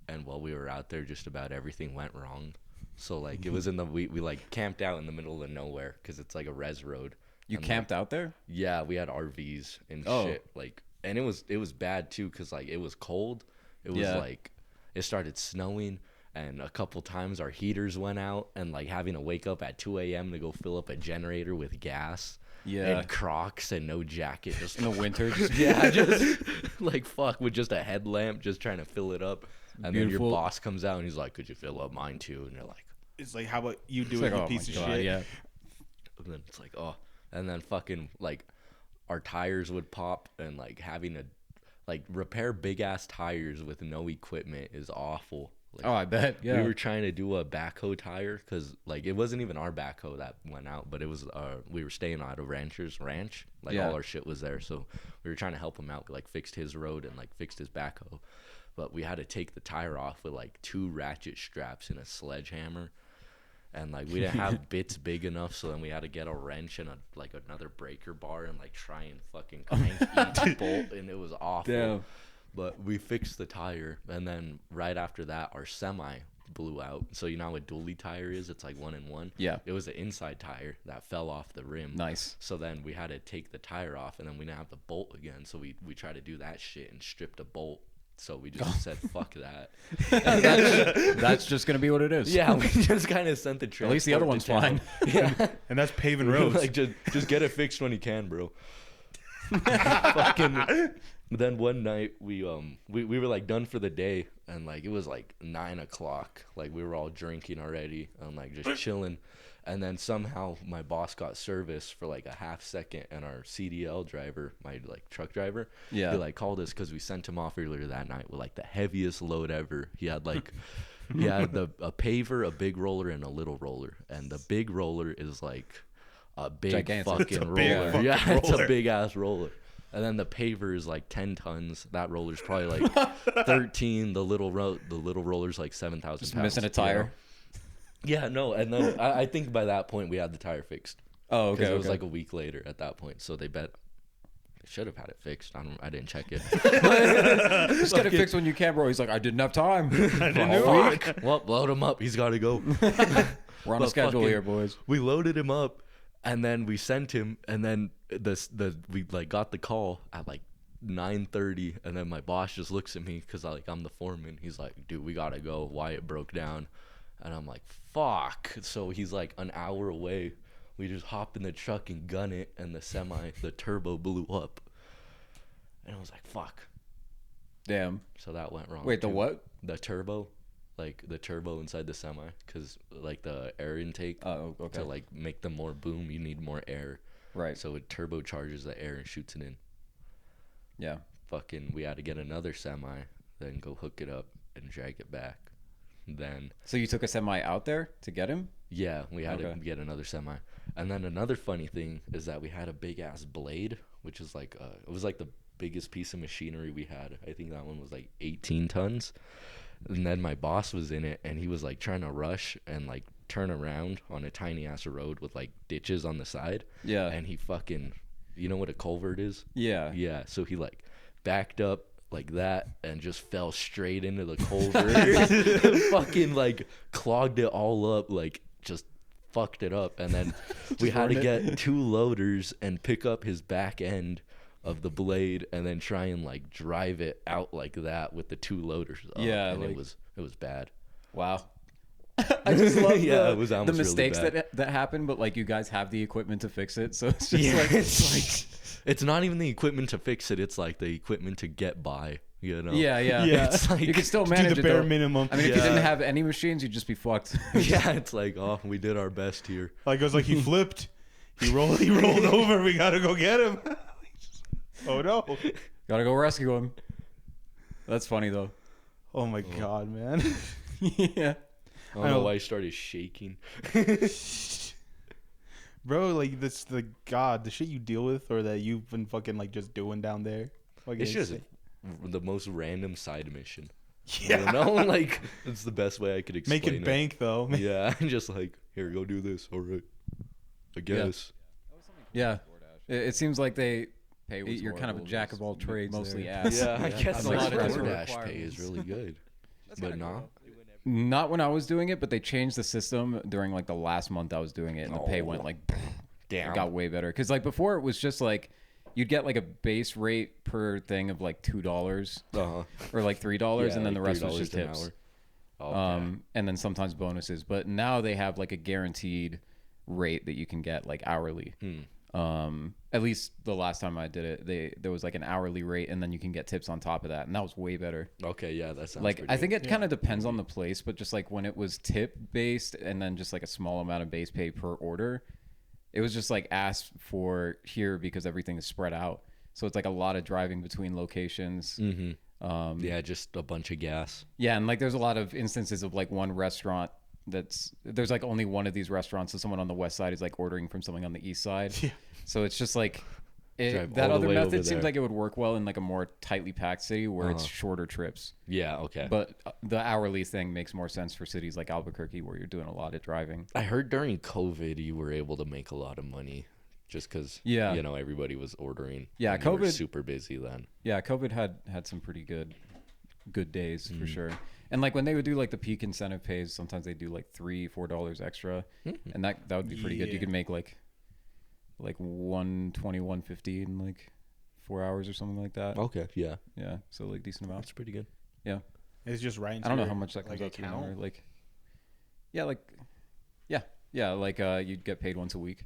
and while we were out there, just about everything went wrong. So like it was in the we like camped out in the middle of nowhere because it's like a res road. You And, camped out there? Yeah, we had RVs and Oh. shit. Like, and it was bad too because like it was cold. It was Yeah. like it started snowing, and a couple times our heaters went out, and like having to wake up at 2 a.m. to go fill up a generator with gas. Yeah. And Crocs and no jacket, just In the winter? Just, yeah, just like fuck with just a headlamp, just trying to fill it up. And then Beautiful. your boss comes out and he's like, "Could you fill up mine too?" And you're like, It's like, how about you do It's it, like, you oh piece my of God, shit? yeah. and then it's like, oh, and then fucking like our tires would pop, and like having to like repair big ass tires with no equipment is awful. Like, Oh, I bet. Yeah. we were trying to do a backhoe tire because like it wasn't even our backhoe that went out, but it was we were staying at a rancher's ranch, like Yeah. all our shit was there, so we were trying to help him out. We like fixed his road and like fixed his backhoe, but we had to take the tire off with like 2 ratchet straps and a sledgehammer, and like we didn't have bits big enough, so then we had to get a wrench and like another breaker bar and like try and fucking crank each bolt, and it was awful. Damn. But we fixed the tire, and then right after that, our semi blew out. So you know how a dually tire is? It's like 1-in-1. Yeah. It was an inside tire that fell off the rim. Nice. So then we had to take the tire off, and then we didn't have the bolt again. So we tried to do that shit and stripped a bolt. So we just said, fuck that. That's just going to be what it is. Yeah, we just kind of sent the transport. At least the other one's fine. Yeah. And that's paving roads. Like just get it fixed when you can, bro. Fucking. Then one night we were like done for the day, and like it was like 9 o'clock. Like we were all drinking already and like just chilling. And then somehow my boss got service for like a half second, and our CDL driver, my like truck driver, Yeah. he like called us because we sent him off earlier that night with like the heaviest load ever. He had like he had a paver, a big roller, and a little roller. And the big roller is like a big Gigantic. fucking It's a big roller. fucking Yeah, it's a roller. big ass roller. And then the paver is like 10 tons. That roller's probably like 13. The little roller's like 7,000 Just pounds. missing a tire. Yeah, no. And then I think by that point we had the tire fixed. Oh, okay. Because it was like a week later at that point. So they should have had it fixed. I didn't check it. Just get it fixed when you can, bro. He's like, I didn't have time. Well, load him up. He's got to go. We're on a schedule here, boys. We loaded him up, and then we sent him, and then we like got the call at like 9:30, and then my boss just looks at me because I'm the foreman. He's like, dude, we gotta go. Wyatt broke down, and I'm like, fuck. So he's like an hour away. We just hop in the truck and gun it, and the turbo blew up, and I was like, fuck. Damn. So that went wrong. Wait, the what? The turbo. Like the turbo inside the semi, because like the air intake to like make them more boom, you need more air. Right. So it turbocharges the air and shoots it in. Yeah. Fucking, we had to get another semi, then go hook it up and drag it back. Then. So you took a semi out there to get him? Yeah, we had to get another semi. And then another funny thing is that we had a big ass blade, which is like it was like the biggest piece of machinery we had. I think that one was like 18 tons. And then my boss was in it, and he was like trying to rush and like turn around on a tiny ass road with like ditches on the side. Yeah. And he fucking, you know what a culvert is? Yeah. Yeah. So he like backed up like that and just fell straight into the culvert. Fucking like clogged it all up, like just fucked it up. And then we had to get 2 loaders and pick up his back end of the blade and then try and like drive it out like that with the 2 loaders up. Yeah, and like, it was bad. Wow. I just love the mistakes really that happen, but like you guys have the equipment to fix it, so it's just like it's not even the equipment to fix it, it's like the equipment to get by, you know. Yeah. It's like you can still manage do the bare though. minimum. I mean, if you didn't have any machines, you'd just be fucked. Yeah, it's like, oh, we did our best here. Like it was like he flipped, he rolled over. We gotta go get him. Oh no! Gotta go rescue him. That's funny though. Oh my god, man. Yeah. I don't know why he started shaking. Bro, like the shit you deal with or that you've been fucking like just doing down there. Like, it's just the most random side mission. Yeah. You know, like it's the best way I could explain Make it bank though. Yeah, just like, here, go do this. All right. I guess. Yeah. It seems like they you're kind of a jack of all trades, mostly ass. Yeah, I guess a lot of different DoorDash pay is really good. But not when I was doing it, but they changed the system during like the last month I was doing it, and the pay went like damn. It got way better. Because like before it was just like you'd get like a base rate per thing of like $2 or like $3, and then the rest was just tips. Okay. And then sometimes bonuses. But now they have like a guaranteed rate that you can get like hourly. At least the last time I did it, there was like an hourly rate, and then you can get tips on top of that, and that was way better. Okay, yeah, that sounds like I think it kind of depends on the place, but just like when it was tip based and then just like a small amount of base pay per order, it was just like asked for here because everything is spread out. So it's like a lot of driving between locations. Yeah, just a bunch of gas. Yeah, and like there's a lot of instances of like one restaurant there's like only one of these restaurants, so someone on the west side is like ordering from someone on the east side. Yeah. So it's just like that other method seems like it would work well in like a more tightly packed city where it's shorter trips. Yeah, okay. But the hourly thing makes more sense for cities like Albuquerque where you're doing a lot of driving. I heard during COVID you were able to make a lot of money just because you know everybody was ordering. Yeah, COVID was super busy then. Yeah, COVID had some pretty good days for sure. And like when they would do like the peak incentive pays, sometimes they do like $3-4 extra, and that would be pretty good. You could make like $120, $150 in like 4 hours or something like that. Okay, yeah. So like decent amount. That's pretty good. Yeah, it's just right. I don't know how much that comes out to an hour. Like, like you'd get paid once a week.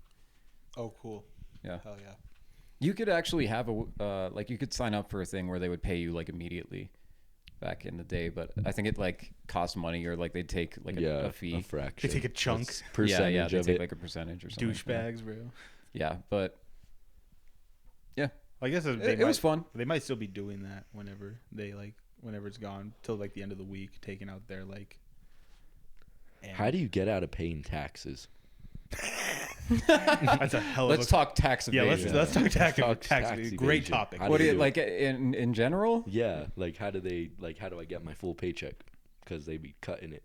Oh, cool. Yeah. Hell yeah. You could actually have you could sign up for a thing where they would pay you like immediately. Back in the day, but I think it like cost money, or like they'd take like a fee, a fraction. They take a chunk. Percentage they take like a percentage or something. Douchebags, bro. Yeah, but yeah, I guess it was fun. They might still be doing that whenever it's gone till like the end of the week, taking out their like. How do you get out of paying taxes? That's a hell of Let's a talk tax yeah. evasion. Let's talk tax Talk tax. tax Great evasion. topic. How What do do you do like in general? Yeah, like how do I get my full paycheck? Because they be cutting it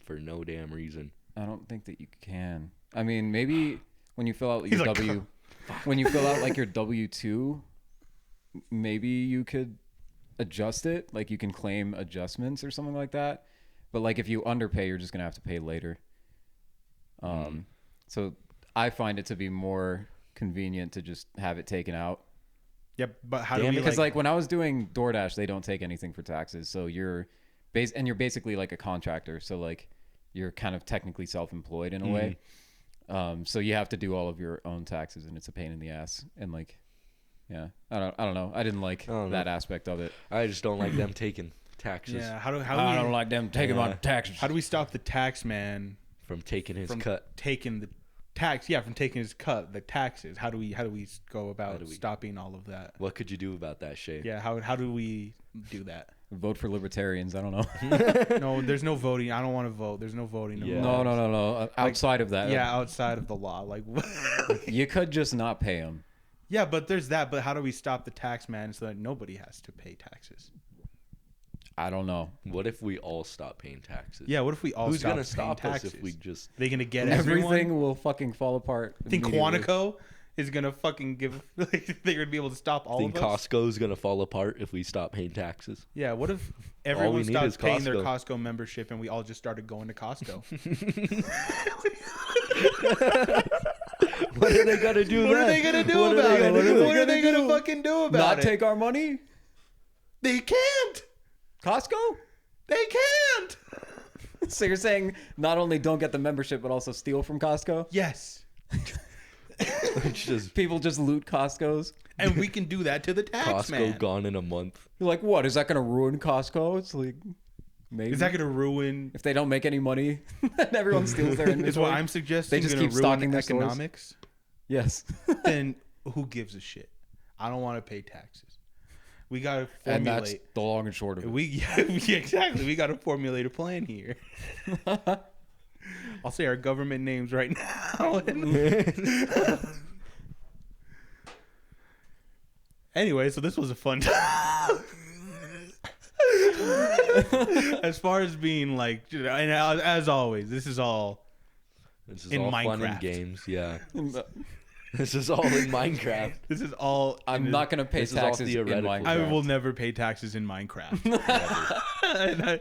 for no damn reason. I don't think that you can. I mean, maybe when you fill out He's your like, when you fill out like your W-2, maybe you could adjust it. Like you can claim adjustments or something like that. But like if you underpay, you're just gonna have to pay later. So I find it to be more convenient to just have it taken out. Yep, but how do Damn we it, Because like when I was doing DoorDash, they don't take anything for taxes. So you're basically like a contractor. So like you're kind of technically self-employed in a way. So you have to do all of your own taxes, and it's a pain in the ass. And like, yeah, I don't know. I didn't like that aspect of it. I just don't like them taking taxes Yeah, how do I we don't like them taking my taxes. how do we stop the tax man from taking his from cut. taking the tax? Yeah, from taking his cut, the taxes. How do we go about stopping all of that? What could you do about that, Shay? Yeah, how do we do that? Vote for libertarians. I don't know. No, there's no voting. I don't want to vote. There's no voting. Yeah. No. Outside of that, Yeah, outside of the law. Like, you could just not pay them. yeah, but there's that. But how do we stop the tax man so that nobody has to pay taxes? I don't know. What if we all stop paying taxes? Yeah, what if we all Who's stop gonna paying stop us taxes? if we just? They gonna get Everything everyone? will fucking fall apart. Think immediately. Quantico is gonna fucking give? Like, they're gonna be able to stop all Think of us? Costco's gonna fall apart if we stop paying taxes? Yeah, what if everyone need stopped is paying their Costco. Costco membership and we all just started going to Costco? What are they gonna do? What are they gonna do about it? What are they gonna fucking do about Not it? take our money? They can't. Costco? They can't. So you're saying not only don't get the membership, but also steal from Costco? Yes, It's just People just loot Costco's? and we can do that to the tax Costco man. gone in a month. You're like, what? Is that going to ruin Costco? It's like, maybe. Is that gonna ruin? If they don't make any money and everyone steals their inventory? Is what I'm suggesting. They just gonna keep ruin stocking their stores? economics? Yes. Then who gives a shit? I don't want to pay taxes. We gotta And that's formulate. the long and short of it. Yeah, exactly. We gotta formulate a plan here. I'll say our government names right now. Anyway, so this was a fun time. As far as being like, and as always, this is all This is In all fun Minecraft. and games. Yeah, this is all in Minecraft. this is all. I'm not going to pay This is all taxes in theoretical. Minecraft. I will never pay taxes in Minecraft. Not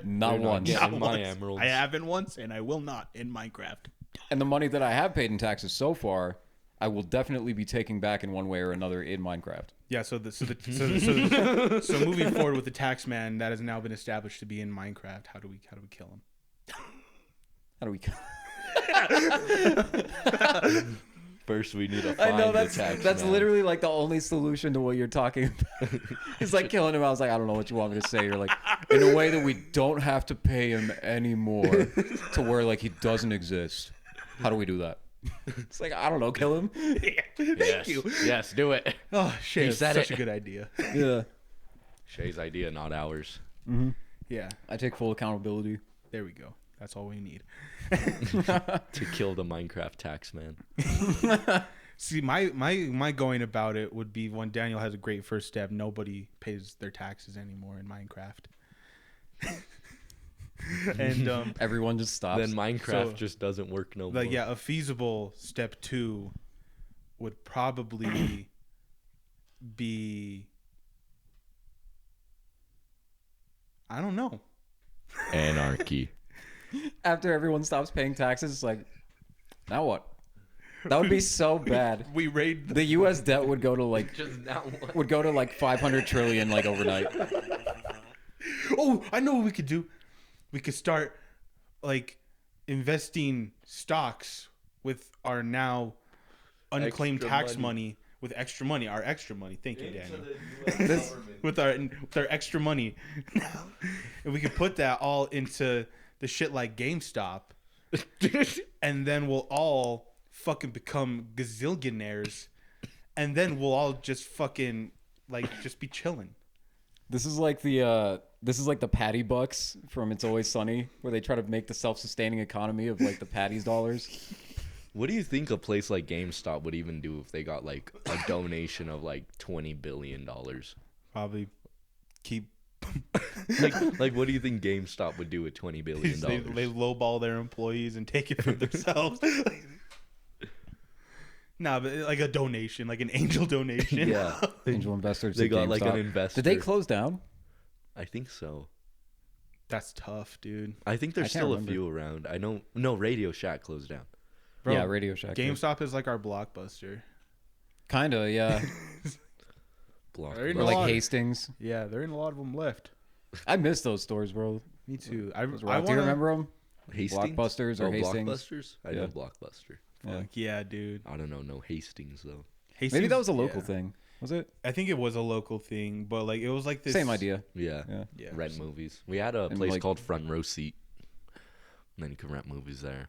You're not once. getting Not my once. emeralds. I haven't once, and I will not in Minecraft. And the money that I have paid in taxes so far, I will definitely be taking back in one way or another in Minecraft. Yeah, so moving forward with the tax man that has now been established to be in Minecraft, how do we kill him? How do we... First, we need to find I know the tax that's man. literally like the only solution to what you're talking about. It's like killing him. I was like, I don't know what you want me to say. You're like, in a way that we don't have to pay him anymore to where like he doesn't exist. How do we do that? It's like, I don't know, kill him. Thank you. Yes, do it. Oh, shit, He it's said such it. a good idea. Yeah. Shay's idea, not ours. Yeah, I take full accountability. there we go. That's all we need. To kill the Minecraft tax man. See, my going about it would be when Daniel has a great first step. Nobody pays their taxes anymore in Minecraft. And Everyone just stops. Then Minecraft So, just doesn't work no more. like, yeah, a feasible step 2 would probably be, I don't know. Anarchy. After everyone stops paying taxes, it's like, now what? That would be so bad. We raid The U.S. debt would go to like Just now what? would go to like 500 trillion like overnight. Oh, I know what we could do. We could start like investing stocks with our now unclaimed Extra tax money. money. With extra money, our extra money. Thank you, Daniel. This, With our extra money, and we could put that all into the shit like GameStop, and then we'll all fucking become gazillionaires, and then we'll all just fucking like just be chilling. This is like the patty bucks from It's Always Sunny, where they try to make the self-sustaining economy of like the patties dollars. What do you think a place like GameStop would even do if they got like a donation of like $20 billion? Probably keep. Like, what do you think GameStop would do with $20 billion? They lowball their employees and take it for themselves. Nah, but like a donation, like an angel donation. Yeah, Angel investors. they at got like an GameStop. investor. Did they close down? I think so. That's tough, dude. I think there's I can't still remember. a few around. I know. No, Radio Shack closed down. Bro, Yeah, Radio Shack. GameStop is like our Blockbuster. Kinda, yeah. Very Or No, like lot- Hastings. Yeah, there ain't a lot of them left. I miss those stores, bro. Me too. Those were I out. Do you wanna- remember them? Hastings? Blockbusters or Oh, Hastings? Blockbusters? I Yeah. know Blockbuster. Yeah. Fuck yeah, dude. I don't know. No Hastings though. Hastings, Maybe that was a local yeah. thing. Was it? I think it was a local thing, but like it was like this Same idea. Yeah. Yeah. Yeah. Rent movies. We had a And, place like- called Front Row Seat. And then you can rent movies there.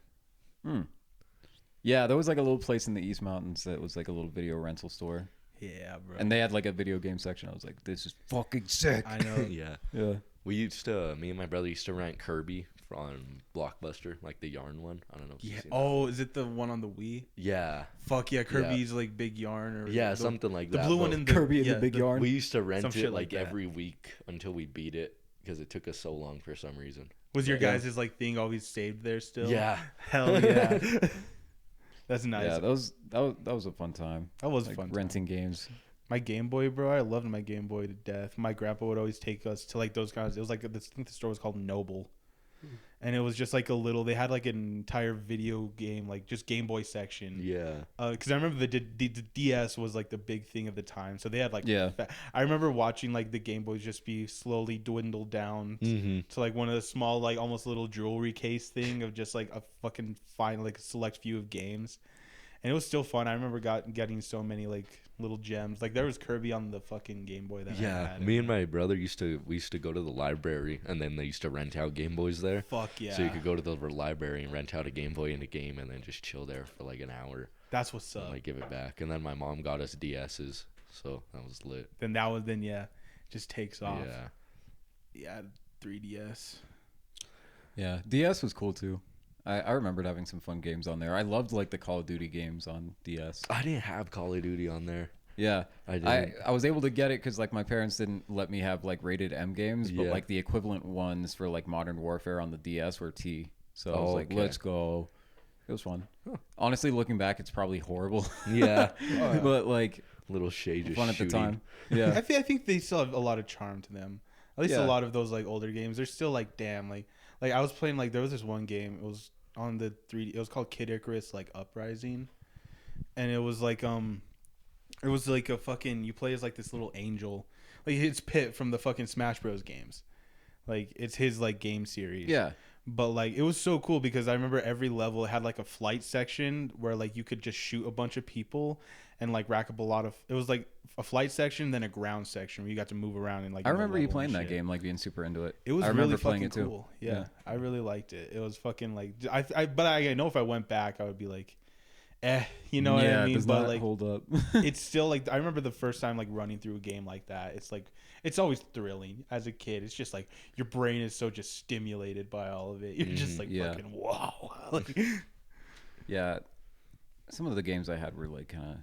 Yeah, there was like a little place in the East Mountains that was like a little video rental store. Yeah, bro. And they had like a video game section. I was like, this is fucking sick. I know. Yeah. Yeah. We used to, me and my brother used to rent Kirby on Blockbuster, like the yarn one. I don't know if you've Yeah. seen that. Oh, is it the one on the Wii? Yeah. Fuck yeah, Kirby's like big yarn or Yeah, the, something like the that. blue one but in the Kirby and yeah, the big yarn. We used to rent Some it shit like like that. every week until we beat it because it took us so long for some reason. Was your Yeah. guys' like thing always saved there still? Yeah. Hell yeah. That's nice. Yeah, that was a fun time. That was Like fun. renting games. My Game Boy, bro. I loved my Game Boy to death. My grandpa would always take us to like those guys. It was like I think the store was called Noble, and it was just like a little. They had like an entire video game, like just Game Boy section. Yeah. Because I remember the DS was like the big thing of the time. So they had like Yeah. I remember watching like the Game Boys just be slowly dwindled down Mm-hmm. to like one of the small like almost little jewelry case thing of just like a fucking fine like a select few of games. And it was still fun. I remember getting so many like little gems. Like there was Kirby on the fucking Game Boy that I Yeah, had. me and my brother we used to go to the library, and then they used to rent out Game Boys there. Fuck yeah. So you could go to the library and rent out a Game Boy and a game, and then just chill there for like an hour, That's what's and up. like give it back. And then my mom got us DSs, so that was lit. Then yeah, just takes off. Yeah, Yeah, 3DS. Yeah. DS was cool too. I remembered having some fun games on there. I loved like the Call of Duty games on DS. I didn't have Call of Duty on there. Yeah, I didn't. I was able to get it because like my parents didn't let me have like rated M games, but Yeah. like the equivalent ones for like Modern Warfare on the DS were T. So I was Oh, like, okay. let's go. It was fun. Honestly, looking back, it's probably horrible. Yeah, but like little shade just fun at the shooting. time. Yeah, I think they still have a lot of charm to them. At least Yeah. a lot of those like older games. They're still like damn like I was playing like there was this one game. It was on the 3D. It was called Kid Icarus like Uprising, and it was like a fucking you play as like this little angel. Like it's Pit from the fucking Smash Bros games. Like it's his like game series. yeah, But like it was so cool because I remember every level had like a flight section where like you could just shoot a bunch of people and like rack up a lot of. It was like a flight section, then a ground section where you got to move around and like. I you know, remember you level and playing that shit. game, like being super into it. It was I remember really playing fucking it too. cool. Yeah, I really liked it. It was fucking like but I know if I went back I would be like, you know what yeah, I it mean? does But not like hold up. it's still like I remember the first time like running through a game like that. It's like it's always thrilling as a kid. It's just like your brain is so just stimulated by all of it. You're just like yeah. fucking wow. Like, Yeah, some of the games I had were like kind of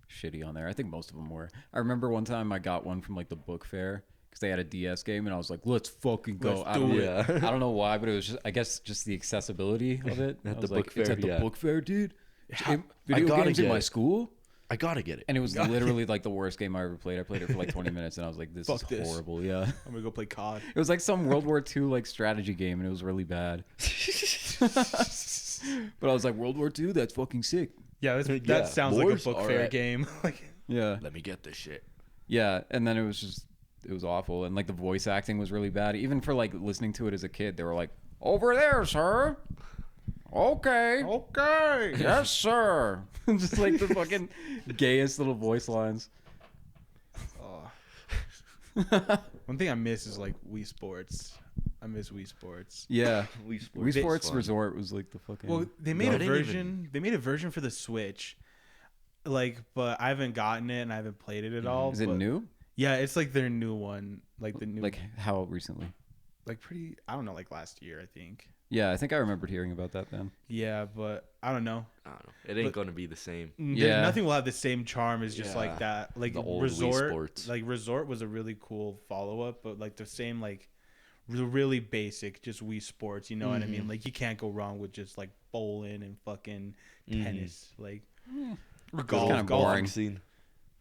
shitty on there. I think most of them were. I remember one time I got one from like the book fair because they had a DS game, and I was like, "Let's fucking go!" Let's I don't do know- it. I don't know why, but it was just, I guess, just the accessibility of it. I At the was book like, "It's fair, at the yeah. book fair, dude." I Video gotta games in get my it. school, I gotta get it. and it was literally like the worst game I ever played. I played it for like 20 minutes, and I was like, "This Fuck is this. horrible." Yeah, I'm gonna go play COD. it was like some World War II like strategy game, and it was really bad. But I was like, "World War II, that's fucking sick." Yeah, Yeah, that sounds like a wars? book fair Alright. game. Like Yeah. Let me get this shit. Yeah, and then it was awful, and like the voice acting was really bad. Even for like listening to it as a kid, they were like, "Over there, sir." Okay. okay. Yes, sir. Just like the fucking gayest little voice lines. One thing I miss is like Wii Sports. I miss Wii Sports. Yeah. Wii Wii Sports fun. Resort was like the fucking. Well, they made No, a I didn't version. They made a version for the Switch. Like, but I haven't gotten it and I haven't played it at all. is it but- new? Yeah, it's like their new one. Like the new. Like how recently? like pretty. I don't know. Like last year, I think. Yeah, I think I remembered hearing about that then. Yeah, but I don't know. I don't know. It ain't gonna be the same. Yeah. Nothing will have the same charm as just Yeah. like that. Like The old Wii Resort, Sports. like Resort was a really cool follow up, but like the same like really basic, just Wii Sports. You know what I mean? Like you can't go wrong with just like bowling and fucking tennis. Like or golf. kinda Golf. boring. Boxing.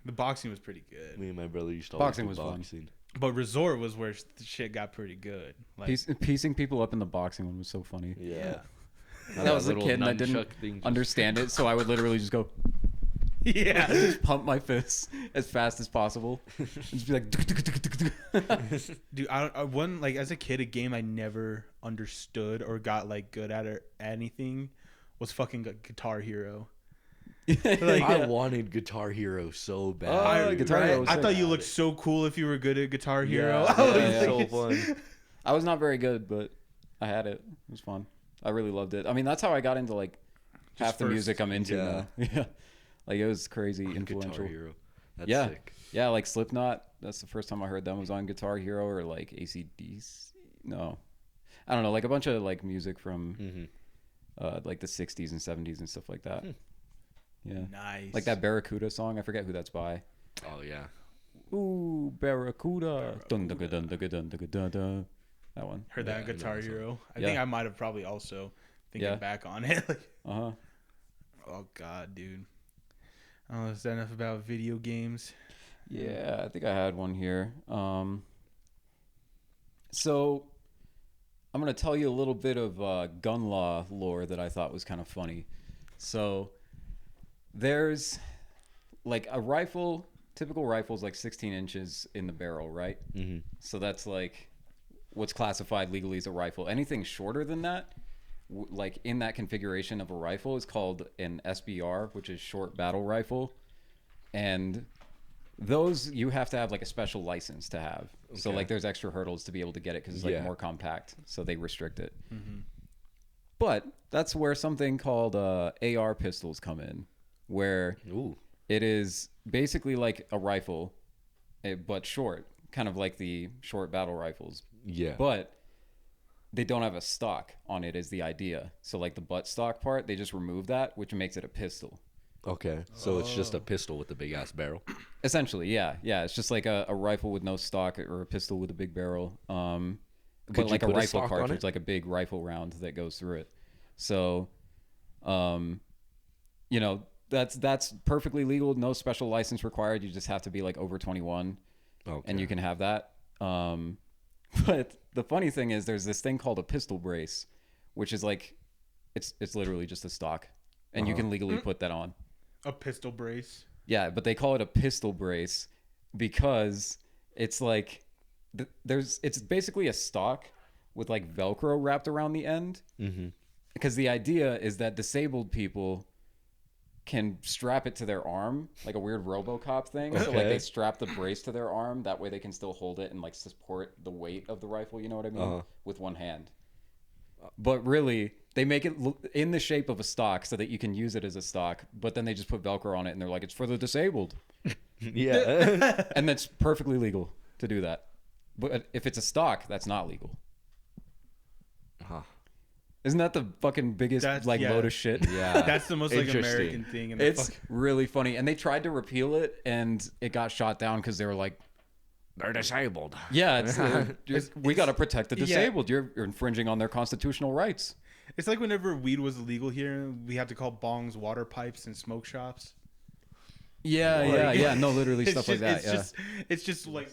The boxing was pretty good, Me and my brother used to Boxing always do was fun. boxing. but Resort was where the shit got pretty good. Like Piecing people up in the boxing one was so funny. Yeah. I was a little kid and I didn't nunchuck thing just- understand it, so I would literally just go yeah. just pump my fists as fast as possible and just be like Dude, I one like as a kid, a game I never understood or got like good at or anything was fucking Guitar Hero. Like, I wanted Guitar Hero so bad. Guitar Hero was I sick. thought you looked so cool if you were good at Guitar Hero. Yeah, I was yeah, so like, fun. I was not very good, but I had it. It was fun. I really loved it. I mean, that's how I got into like half the first- music I'm into yeah. now. Yeah. Like it was crazy Guitar influential. Hero. That's Yeah. sick. Yeah, like Slipknot. That's the first time I heard them was on Guitar Hero or like AC/DC. No. I don't know, like a bunch of like music from like the 60s and 70s and stuff like that. Yeah. nice. Like that Barracuda song. I forget who that's by. Oh yeah. Ooh, Barracuda. Dun, dun, dun, dun, dun, dun, dun, dun, dun. That one. Heard that Yeah, on I know Guitar that song. Hero. I Yeah. think I might have probably also thinking Yeah. back on it. Like, Uh-huh. oh god, dude. Oh, is that enough about video games? Yeah, I think I had one here. So I'm going to tell you a little bit of gun law lore that I thought was kind of funny. So there's like a rifle, typical rifle is like 16 inches in the barrel, right? Mm-hmm. So that's like what's classified legally as a rifle. Anything shorter than that, like in that configuration of a rifle, is called an SBR, which is short battle rifle. And those you have to have like a special license to have. So Okay. like there's extra hurdles to be able to get it because it's like Yeah. more compact. So they restrict it. But that's where something called AR pistols come in, where Ooh. it is basically like a rifle, but short, kind of like the short battle rifles. Yeah. But they don't have a stock on it is the idea. So like the butt stock part, they just remove that, which makes it a pistol. Okay. So it's just a pistol with a big ass barrel. Essentially, yeah. Yeah, it's just like a rifle with no stock or a pistol with a big barrel. Could But you like a put a rifle stock on cartridge, it? like a big rifle round that goes through it. So, you know, that's perfectly legal. No special license required. You just have to be like over 21 Okay. and you can have that. But the funny thing is there's this thing called a pistol brace, which is like, it's literally just a stock and you can legally put that on. A pistol brace. Yeah, but they call it a pistol brace because it's like it's basically a stock with like Velcro wrapped around the end. Mm-hmm. Because the idea is that disabled people can strap it to their arm, like a weird RoboCop thing. So like Okay. they strap the brace to their arm. That way they can still hold it and like support the weight of the rifle. You know what I mean? With one hand. But really, they make it in the shape of a stock so that you can use it as a stock. But then they just put Velcro on it and they're like, it's for the disabled. Yeah. And that's perfectly legal to do that. But if it's a stock, that's not legal. Huh. Isn't that the fucking biggest That's- yeah. load of shit? Yeah. That's the most like Interesting. American thing. In the It's really funny. And they tried to repeal it and it got shot down because they were like, They're disabled. yeah, we got to protect the yeah. disabled. You're infringing on their constitutional rights. It's like whenever weed was illegal here, we had to call bongs water pipes and smoke shops. Yeah, Like- yeah. No, literally It's stuff just, like that. It's just like.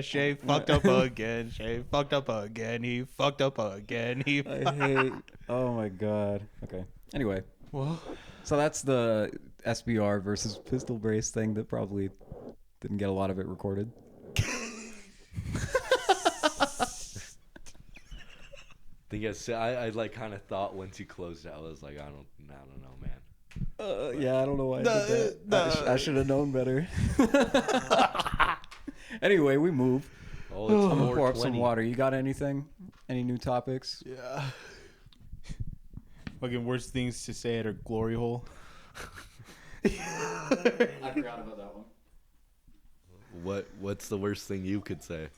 Shay fucked up again. Shay fucked up again. He fucked up again. I hate. Oh my god. Okay. Anyway, Well, so that's the SBR versus pistol brace thing that probably didn't get a lot of it recorded. I like kind of thought once you closed it, I was like, I don't know, man. Yeah, I don't know why I did that. I should have known better. Anyway, we move. Oh, it's I'm gonna pour up some 420. water. You got anything? Any new topics? yeah. Fucking worst things to say at a glory hole. I forgot about that one. What's the worst thing you could say?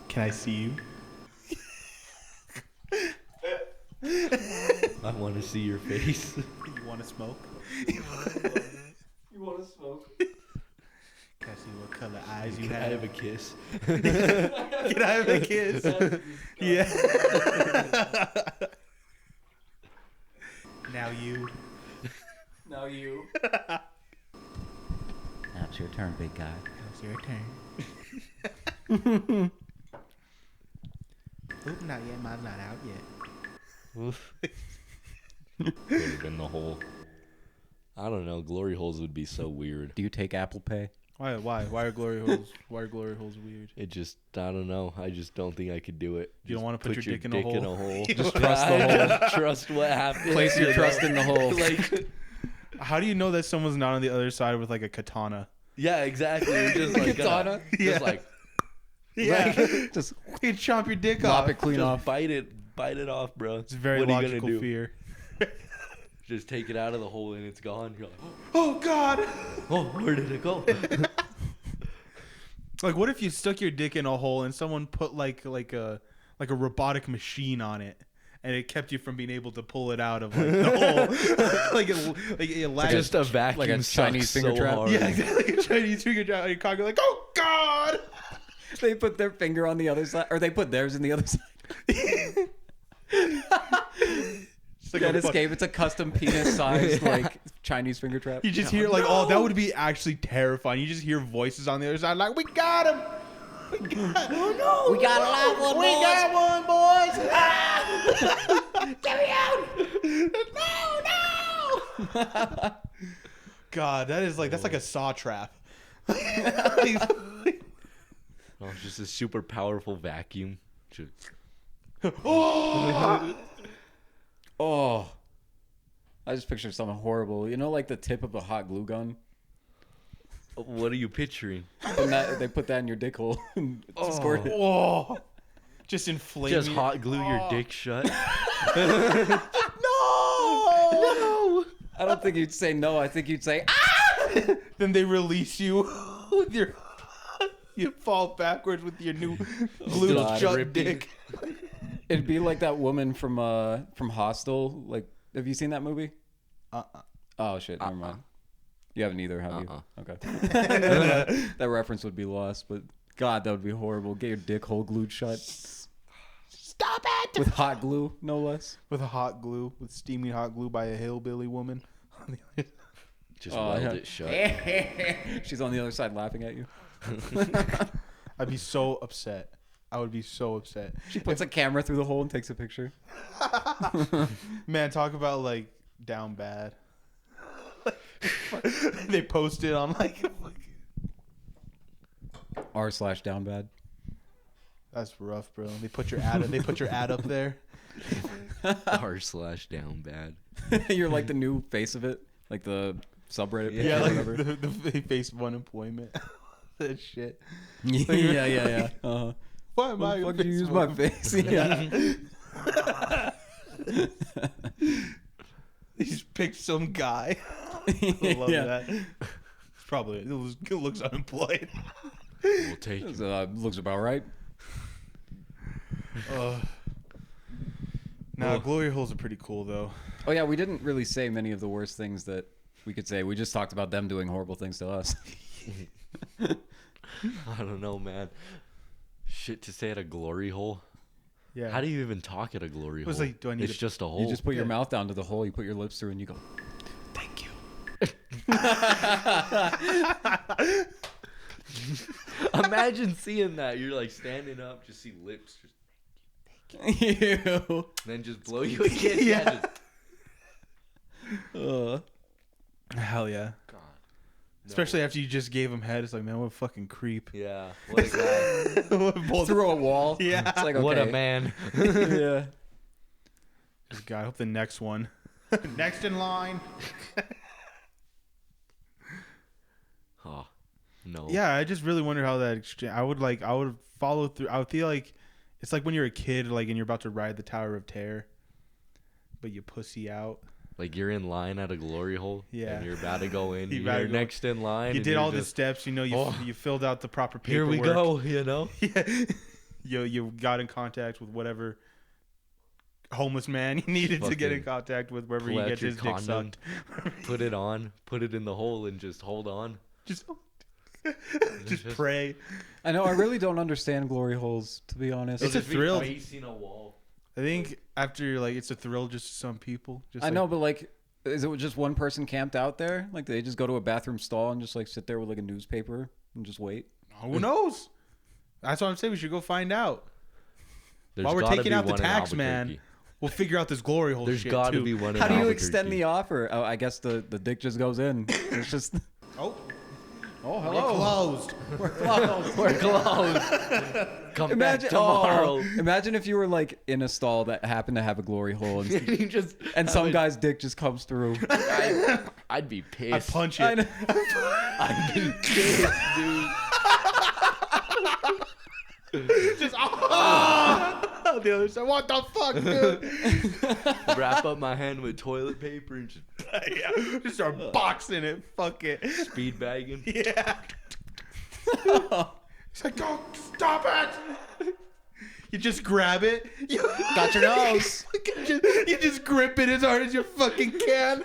Can I see you? I want to see your face. You want to smoke? You want to smoke? Can I see what color eyes you Can I have? have a kiss? Can I have a kiss? Yeah. Now you. Now you. Now it's your turn, big guy. It's your turn. Oop, not yet. Mine's not out yet. Could have been the hole. I don't know. Glory holes would be so weird. Do you take Apple Pay? Why are glory holes? Why are glory holes weird? It just, I don't know. I just don't think I could do it. You don't Just wanna put your dick in a hole? Just trust the hole. Trust what happens. Place your trust in the hole. Like, How do you know that someone's not on the other side with like a katana? yeah, exactly. You're just like Katana? just like Yeah. Just You chomp your dick lop off. it clean just off. bite it off, bro. It's a very what are you logical gonna do? fear. Just take it out of the hole and it's gone. You're like, Oh God! oh, where did it go? Like, what if you stuck your dick in a hole and someone put like a robotic machine on it, and it kept you from being able to pull it out of like the hole? like it lagged. Just a vacuum like a sucks Chinese finger so trap? hard. Yeah, exactly. Like a Chinese finger trap on your cock. You're like, oh God! They put their finger on the other side, or they put theirs in the other side. It's like Can't a fuck- escape. It's a custom penis-sized like Chinese finger trap. You just hear like, oh, that would be actually terrifying. You just hear voices on the other side like, we got him. We got him. Oh no. We got a live one, We boys. got one, boys. Ah! Get me out. No. God, that's like a saw trap. No, it's just a super powerful vacuum. Just- Oh, I just pictured something horrible. You know, like the tip of a hot glue gun. What are you picturing? And that, they put that in your dick hole and squirt it. Oh, just inflate. Just me. hot glue your dick shut. No. I don't think you'd say no. I think you'd say, ah! Then they release you with your. You fall backwards with your new glued God, shut ripping. dick. It'd be like that woman from Hostel. Like, have you seen that movie? Oh shit, never mind. You haven't either, have you? Okay. That reference would be lost, but God, that would be horrible. Get your dick hole glued shut. Stop it! With hot glue, no less. With a hot glue, with steaming hot glue by a hillbilly woman. Just Oh, weld yeah. it shut. She's on the other side laughing at you. I'd be so upset. I would be so upset. She puts a camera through the hole and takes a picture. Man, talk about like down bad. They post it on like r/down bad. that's rough, bro. They put your ad. They put your ad up there. r/down bad. You're like the new face of it, like the subreddit. Yeah, picture Yeah, or like whatever. they face of unemployment. That shit. yeah. Uh-huh. Why am Why I? the fuck gonna did you use face my one? face? Yeah. They just picked some guy. I love Yeah. that. It's probably it looks unemployed. We'll take it. Looks about right. Now, glory holes are pretty cool though. Oh yeah, we didn't really say many of the worst things that we could say. We just talked about them doing horrible things to us. I don't know, man. Shit to say at a glory hole. Yeah. How do you even talk at a glory Was hole? like, do I need it's to- just a hole. You just put your mouth down to the hole, you put your lips through, and you go, Thank you. Imagine seeing that. You're like standing up, just see lips, just, ew. then just blow you a kiss. Yeah. Just, Hell yeah. God. No. Especially after you just gave him head. It's like, man, what a fucking creep. Yeah. What a guy. Through a wall. Yeah. It's like, What a okay. man. Yeah. God, I hope the next one. Next in line. Oh, no. Yeah, I just really wonder how that exchange. I would follow through. I would feel like it's like when you're a kid, like, and you're about to ride the Tower of Terror, but you pussy out. Like you're in line at a glory hole. Yeah. And you're about to go in. You You're gotta go. next in line. You and did you're all the just, steps. You know, you filled out the proper Here paperwork. we go. You know. Yeah. You got in contact with whatever homeless man you needed to get in Fucking contact with wherever pull he out gets your his dick condom, sucked. Put it on. Put it in the hole and just hold on. Just pray. I know. I really don't understand glory holes, to be honest. It's a Just be thrill. facing a wall. I think after you're like, it's a thrill just to some people. Just I like, know, but like, is it just one person camped out there? Like, they just go to a bathroom stall and just like sit there with like a newspaper and just wait? Who knows? That's what I'm saying. We should go find out. There's While we're gotta taking be out the one in tax man, Albuquerque. we'll figure out this glory hole There's shit got to too. be one in How do you Albuquerque. extend the offer? Oh, I guess the dick just goes in. It's just. Oh, Oh, we're hello. closed. We're closed. We're closed. Come back Imagine tomorrow. imagine if you were like in a stall that happened to have a glory hole and, You just and some guy's dick just comes through. I'd be I pissed. punch I it. know. I'd be pissed, dude. Just the other side. What the fuck, dude? Wrap up my hand with toilet paper and just Yeah, just start boxing it. Fuck it. speed bagging. Yeah. He's like, go, stop it. You just grab it. Got your nose. You just grip it as hard as you fucking can.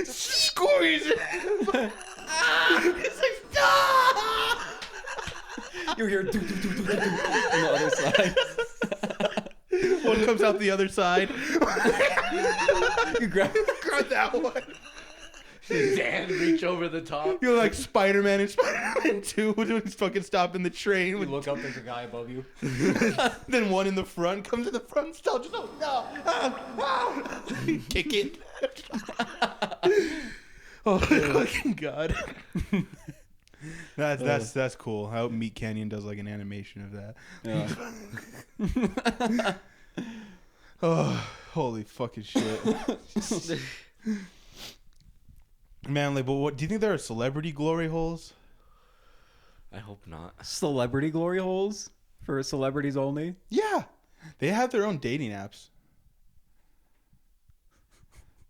Squeeze it. It's like, stop. You hear doo, doo, doo, doo, doo, doo on the other side. One comes out the other side. You grab that one. Dan, reach over the top. You're like Spider-Man in Spider-Man 2 when he's fucking stopping the train. You With, look up, there's a guy above you. then one in the front comes in the front stall. Just, oh, no. Kick it. Oh, fucking God. That's cool. I hope Meat Canyon does like an animation of that. Yeah. Oh, holy fucking shit. Man, like, but what do you think there are celebrity glory holes? I hope not. Celebrity glory holes for celebrities only. Yeah. They have their own dating apps.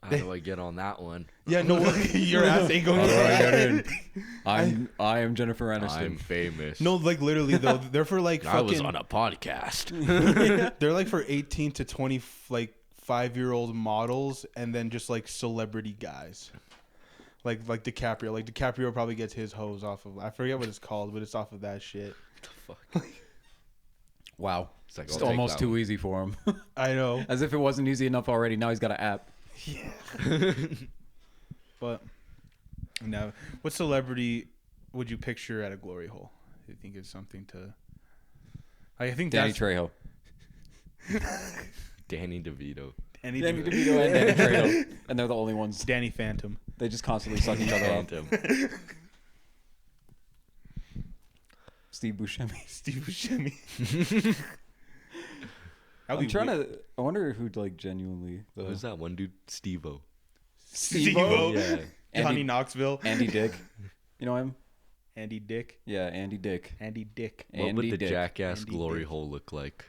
How do I get on that one? Yeah, no, your ass ain't going to I am Jennifer Aniston. I'm famous. No, like literally though, they're for like I was fucking on a podcast. they're like for 18 to 20 like 5-year-old models and then just like celebrity guys. Like DiCaprio. Like DiCaprio probably gets his hose off of, I forget what it's called, but it's off of that shit. Fuck. Wow. It's like, It's I'll take almost that too one. easy for him. I know. As if it wasn't easy enough already. Now he's got an app. But now, what celebrity would you picture at a glory hole? You think it's something to? I think Danny that's Trejo. Danny DeVito. Danny Danny DeVito. DeVito and Danny Trejo. And they're the only ones. Danny Phantom. They just constantly suck each other up. Phantom. Steve Buscemi. Steve Buscemi. I'm trying to. I wonder who like genuinely. Who's that one dude? Steve-O. Steve-O. Yeah. Johnny Andy- Knoxville. Andy Dick. You know him? Andy Dick. Yeah, Andy Dick. Andy Dick. What would Andy the Dick. Jackass Andy glory Dick. hole look like?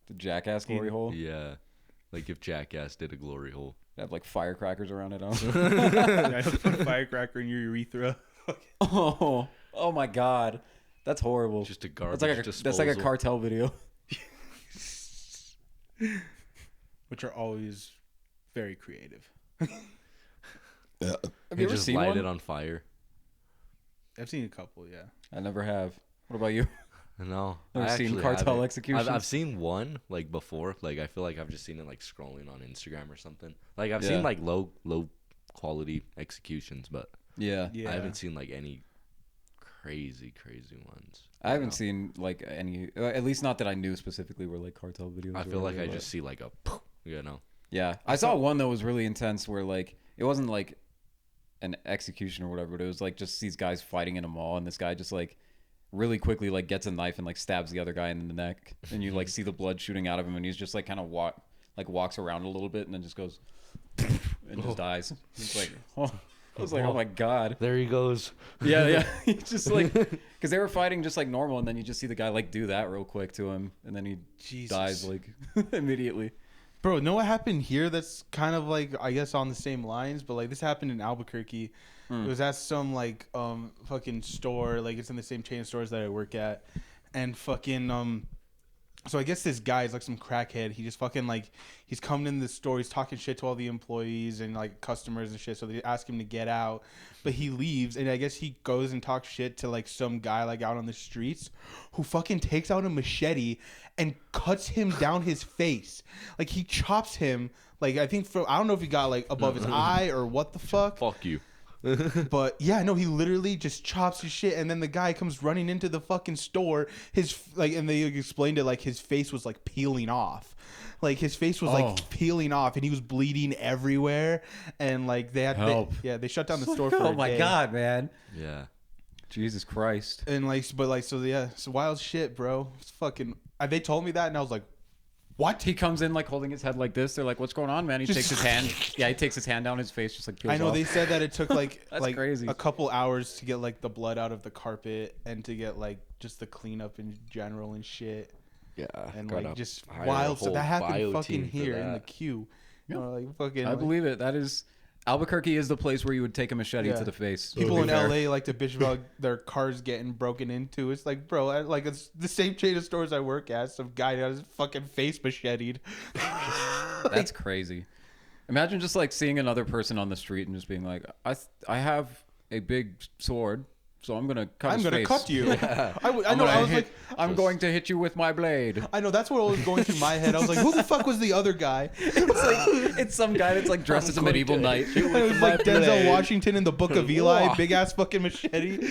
The Jackass glory hole. Yeah. Like if Jackass did a glory hole. They have like firecrackers around it. I just put a firecracker in your urethra. Oh my God, that's horrible. Just a garbage That's like a disposal. cartel video. Which are always very creative. Have You you ever just seen light one? it on fire. I've seen a couple, yeah. I never have. What about you? No. Never I seen actually cartel haven't. executions? I've seen one like before. Like I feel like I've just seen it like scrolling on Instagram or something. Like I've Yeah. seen like low quality executions, but Yeah. Yeah. I haven't seen like any crazy ones. I haven't seen like any, at least not that I knew specifically were like cartel videos. I or feel like whatever, I but- just see like a, you know. Yeah, I saw one that was really intense where like it wasn't like an execution or whatever, but it was like just these guys fighting in a mall, and this guy just like really quickly like gets a knife and like stabs the other guy in the neck, and you like see the blood shooting out of him, and he's just like kind of walks around a little bit and then just goes and just dies. It's like, oh. I was like, oh my God. There he goes. Yeah. He just like, because they were fighting just like normal, and then you just see the guy like do that real quick to him, and then he Jesus. dies like immediately. Bro, know what happened here? That's kind of like, I guess, on the same lines, but like this happened in Albuquerque. It was at some like fucking store, like it's in the same chain of stores that I work at, and fucking so I guess this guy is like some crackhead. He just fucking like he's coming in the store, he's talking shit to all the employees and like customers and shit. So they ask him to get out, but he leaves, and I guess he goes and talks shit to like some guy like out on the streets, who fucking takes out a machete and cuts him down his face. Like he chops him. Like I think I don't know if he got like above his eye or what the fuck. Fuck you. But yeah, no, he literally just chops his shit, and then the guy comes running into the fucking store. And they explained it like his face was like peeling off, like his face was like peeling off, and he was bleeding everywhere, and like they shut down the store for a day. Oh my god, man! Yeah. Jesus Christ! And like, but like, so yeah, it's wild shit, bro. It's fucking. They told me that, and I was like, what? He comes in like holding his head like this. They're like, "What's going on, man?" He takes his hand. Yeah, he takes his hand down his face, just like. Peels I know off. they said that it took like That's crazy. a couple hours to get like the blood out of the carpet and to get like just the cleanup in general and shit. Yeah. And gotta like just hire a wild stuff whole that happened bio fucking team for here in the that. queue. You know, like fucking. I like, believe it. That is Albuquerque is the place where you would take a machete Yeah. to the face. people To in be fair. LA like to bitch about their cars getting broken into. It's like, bro, like it's the same chain of stores I work at. Some guy got his fucking face macheted. That's crazy. Imagine just like seeing another person on the street and just being like, I have a big sword, so I'm gonna cut. I'm his gonna face. cut you. I know. I I was like, I'm going to hit you with my blade. I know. That's what was going through my head. I was like, who the fuck was the other guy? It's some guy that's like dressed as a medieval knight. It was like Denzel Washington in the Book of Eli, big ass fucking machete.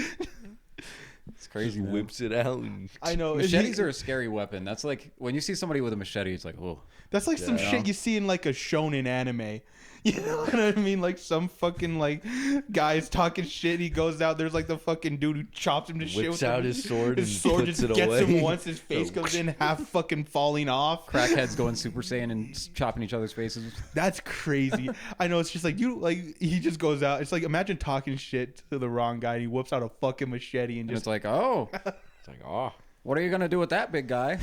It's crazy, man. Whips it out. And I know. Machetes are a scary weapon. That's like when you see somebody with a machete, it's like, oh. That's like some shit you see in like a shonen anime. You know what I mean? Like some fucking like guy's talking shit. He goes out. There's like the fucking dude who chops him to shit. Whips with out him. his sword His and sword puts just it gets him away. once. His face goes in half fucking falling off. Crackheads going Super Saiyan and chopping each other's faces. That's crazy. I know. It's just like he just goes out. It's like imagine talking shit to the wrong guy. And he whips out a fucking machete and And just it's like, oh, it's like, oh. what are you gonna do with that, big guy?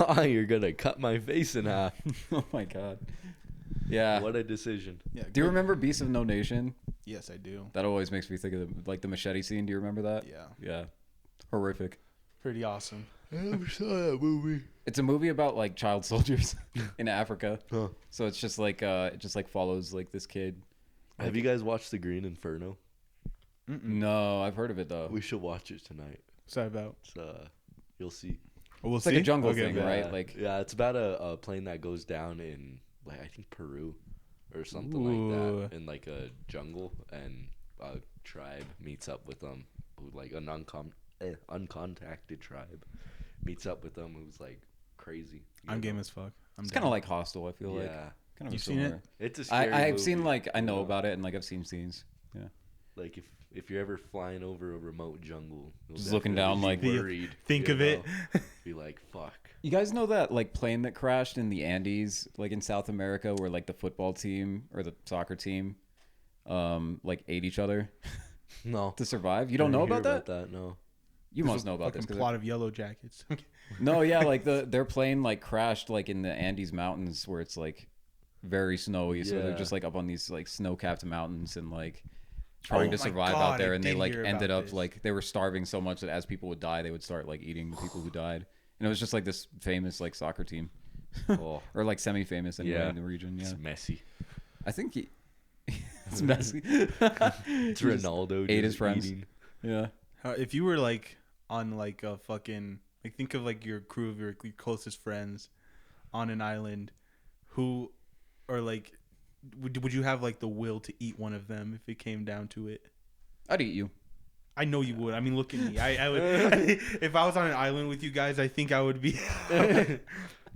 Oh, you're gonna cut my face in half. Oh my god. Yeah. What a decision. yeah. Do you remember Beasts of No Nation? Yes, I do. That always makes me think of the machete scene. Do you remember that? Yeah. Yeah. Horrific. Pretty awesome. I never saw that movie. It's a movie about like child soldiers in Africa. Huh. So it's just like it just like follows like this kid. Have you guys watched The Green Inferno? No, I've heard of it though. We should watch it tonight. What's that about? It's, you'll see. We'll It's like a jungle thing, Yeah, right? Like yeah, it's about a plane that goes down in like I think Peru or something like that in like a jungle, and a tribe meets up with them, who like an uncontacted tribe meets up with them who's like crazy. I'm game as fuck. it's kind of like Hostel. I feel like Yeah, kind of You've seen similar. it's a scary I've movie, seen like I you know about it and like I've seen scenes. Yeah. Like if you're ever flying over a remote jungle, you'll Just looking definitely down, be like, worried. think you of it. know? Be like, fuck. You guys know that like plane that crashed in the Andes, like in South America, where like the football team or the soccer team, like ate each other No, to survive? You don't know Didn't about hear that? No. You must know about fucking this. 'Cause plot of Yellow Jackets. no, yeah, like their plane like crashed like in the Andes mountains where it's like very snowy, so they're Yeah. just like up on these like snow-capped mountains and like trying to my survive God, out there, I and they did like hear ended about up this. like they were starving so much that as people would die, they would start like eating the people who died, and it was just like this famous like soccer team. Oh, Or like semi-famous anyway Yeah. in the region. Yeah, it's messy. I think it's messy. It's Ronaldo. ate just his friends. eating. Yeah. If you were like on like a fucking like think of like your crew of your closest friends on an island, who or like would you have like the will to eat one of them if it came down to it? I'd eat you. I know you would. I mean, look at me. I would. If I was on an island with you guys, I think I would be. I think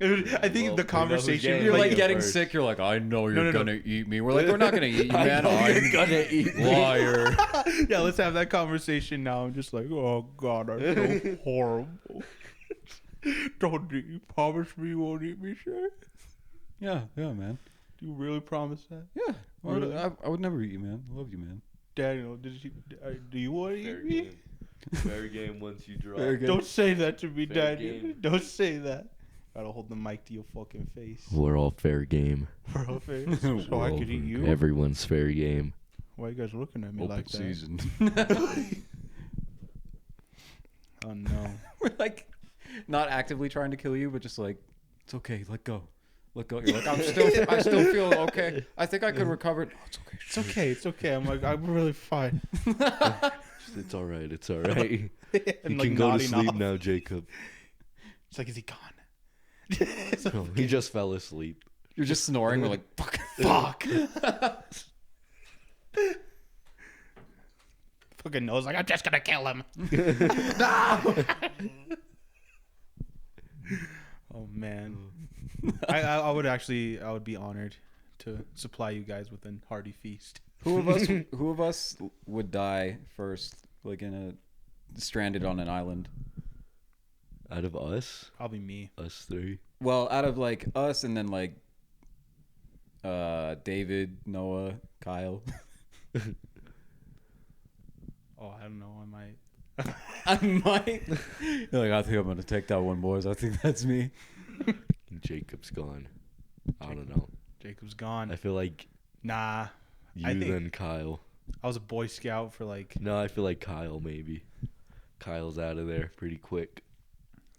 Well, the bring up conversation. again. You're like you getting first. sick. You're like, I know you're no. gonna eat me. We're like, we're not gonna eat you, man. You're gonna eat me. Liar. Yeah, let's have that conversation now. I'm just like, oh God, I'm so horrible. Don't you promise me you won't eat me, sir? Yeah, man. Do you really promise that? Yeah. Really? I would never eat you, man. I love you, man. Daniel, do you want to Fair eat me? game. Fair game once you draw. Fair game. Don't say that to me, Fair Daniel. game. Don't say that. Gotta hold the mic to your fucking face. We're all fair game. We're all fair. So We're I all could eat you. Everyone's fair game. Why are you guys looking at me Open like that? season. Oh no. We're like not actively trying to kill you, but just like it's okay. Let go. Let go. You're like I still feel okay. I think I could recover. No, it's okay. It's okay. It's okay. I'm like I'm really fine. It's all right. It's all right. You And, can go to nodding sleep off. now, Jacob. It's like, is he gone? No, he just fell asleep. You're just snoring. We're like fuck. Fuck. Fucking knows. Like I'm just gonna kill him. No. Oh man. I would be honored to supply you guys with a hearty feast. Who of us would die first? Like stranded on an island. Out of us? Probably me. Us three. Well, out of like us and then like David, Noah, Kyle. Oh, I don't know. I might. I might. You're like, I think I'm gonna take that one, boys. I think that's me. Jacob's gone. I don't know. Jacob's gone. I feel like Nah. you then Kyle. I was a Boy Scout for like. No, I feel like Kyle maybe. Kyle's out of there pretty quick.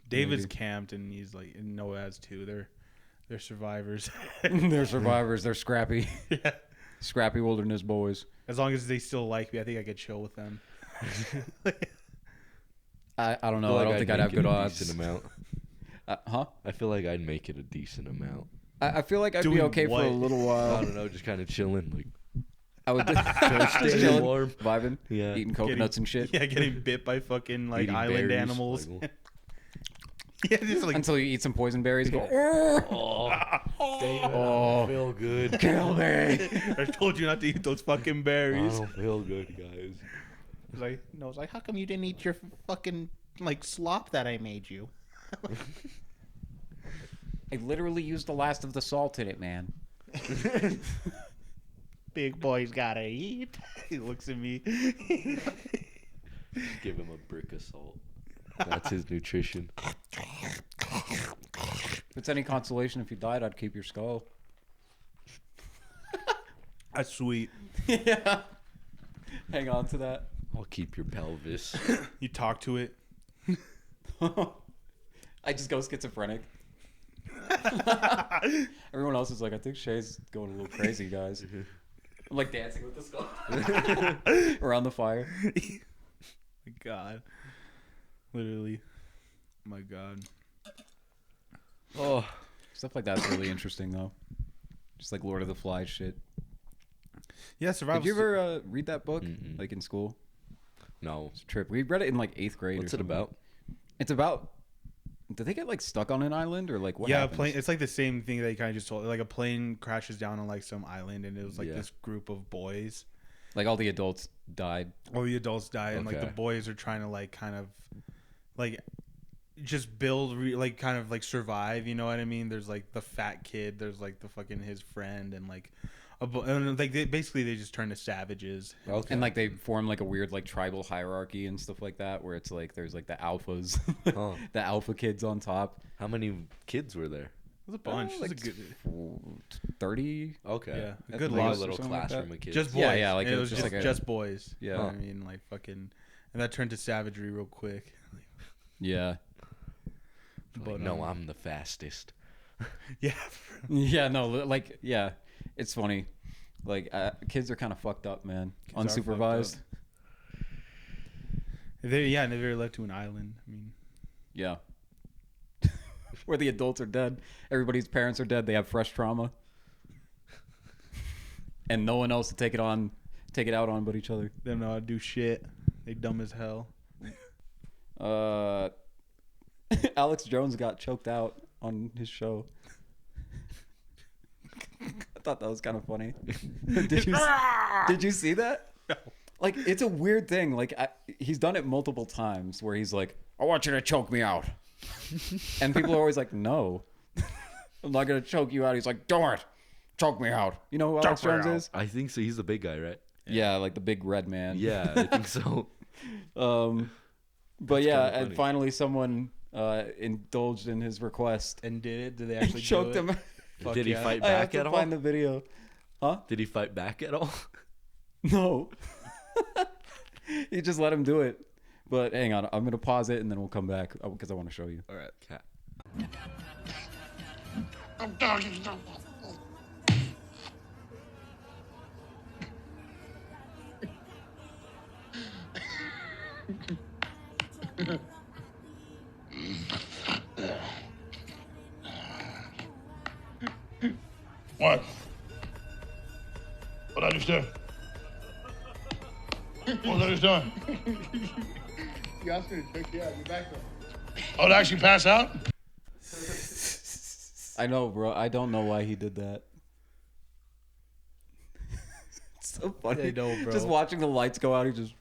David's camped and he's like, and Noah has too. They're survivors. They're survivors. They're scrappy. Yeah. Scrappy wilderness boys. As long as they still like me, I think I could chill with them. I don't know. feel I like don't think I'd have make it good a odds. decent amount. Huh? I feel like I'd make it a decent amount. I feel like I'd be Doing okay for a what? little I while. don't know, just kind of chilling, like I would just just staying chilling, warm. vibing, Yeah. eating coconuts and shit Yeah, getting bit by fucking like Eating island berries, animals. like, Yeah, just like until you eat some poison berries. Go, oh, I feel good. kill me. I told you not to eat those fucking I berries. don't feel good, guys. It's like no, it's like how come you didn't eat your fucking like slop that I made you? I literally used the last of the salt in it, man. Big boy's gotta eat. He looks at me. Give him a brick of salt. That's his nutrition. If it's any consolation, if you died, I'd keep your skull. That's sweet. Yeah. Hang on to that. I'll keep your pelvis. You talk to it. I just go schizophrenic. Everyone else is like, I think Shay's going a little crazy, guys. I'm like dancing with the skull around the fire. My God. Literally. My God. Oh, Stuff like that's really interesting, though. Just like Lord of the Flies shit. Yeah, survival. Did you ever read that book, Mm-mm. like in school? no. It's a trip. We read it in like 8th grade. What's or it something. about? It's about. Did they get like stuck on an island or like what? yeah, a happens? plane. It's like the same thing that you kind of just told. Like a plane crashes down on like some island, and it was like Yeah. this group of boys. Like all the adults died. All the adults die, and like the Okay. boys are trying to like kind of like just build like kind of like survive. You know what I mean? There's like the fat kid. There's like the fucking his friend, and like and like basically they just turn to savages. Okay. And like they form like a weird like tribal hierarchy and stuff like that, where it's like there's like the alphas, Huh. the alpha kids on top. How many kids were there? It was a bunch. It was Like a good, 30. Okay. yeah, a That's good like Like a lot. a little something like classroom that. of kids. Just boys. Yeah, yeah, like it it was was just, just like a- just boys. Yeah. You know what I mean, like fucking, and that turned to savagery real quick. Yeah. But no, I'm the fastest. yeah, Yeah, no, like, yeah, it's funny. Like, kids are kind of fucked up, man. Kids are fucked Unsupervised. and they were led to an island. I mean, Yeah. Where the adults are dead. Everybody's parents are dead. They have fresh trauma. And no one else to take it out on but each other. they don't know how to do shit. They dumb as hell. Alex Jones got choked out on his show. I thought that was kind of funny. Did you see that? No. Like, it's a weird thing. Like, he's done it multiple times where he's like, I want you to choke me out. And people are always like, no. I'm not going to choke you out. He's like, do it. Choke me out. You know who Alex Choke me Jones out. is? I think so. He's the big guy, right? Yeah, like the big red man. Yeah, I think so. But That's yeah, kinda and funny. finally someone indulged in his request. And did it? Did they actually Choked do it? him. Fuck Did he yeah. fight I have back to at all? find the video. Huh? Did he fight back at all? No. He just let him do it. But hang on, I'm gonna pause it and then we'll come back because I want to show you. All right. Okay. What? What I just did? What I just done? You asked me to check you out. You're back there. Oh, to actually pass out? I know, bro. I don't know why he did that. It's so funny. I know, bro. Just watching the lights go out, he just.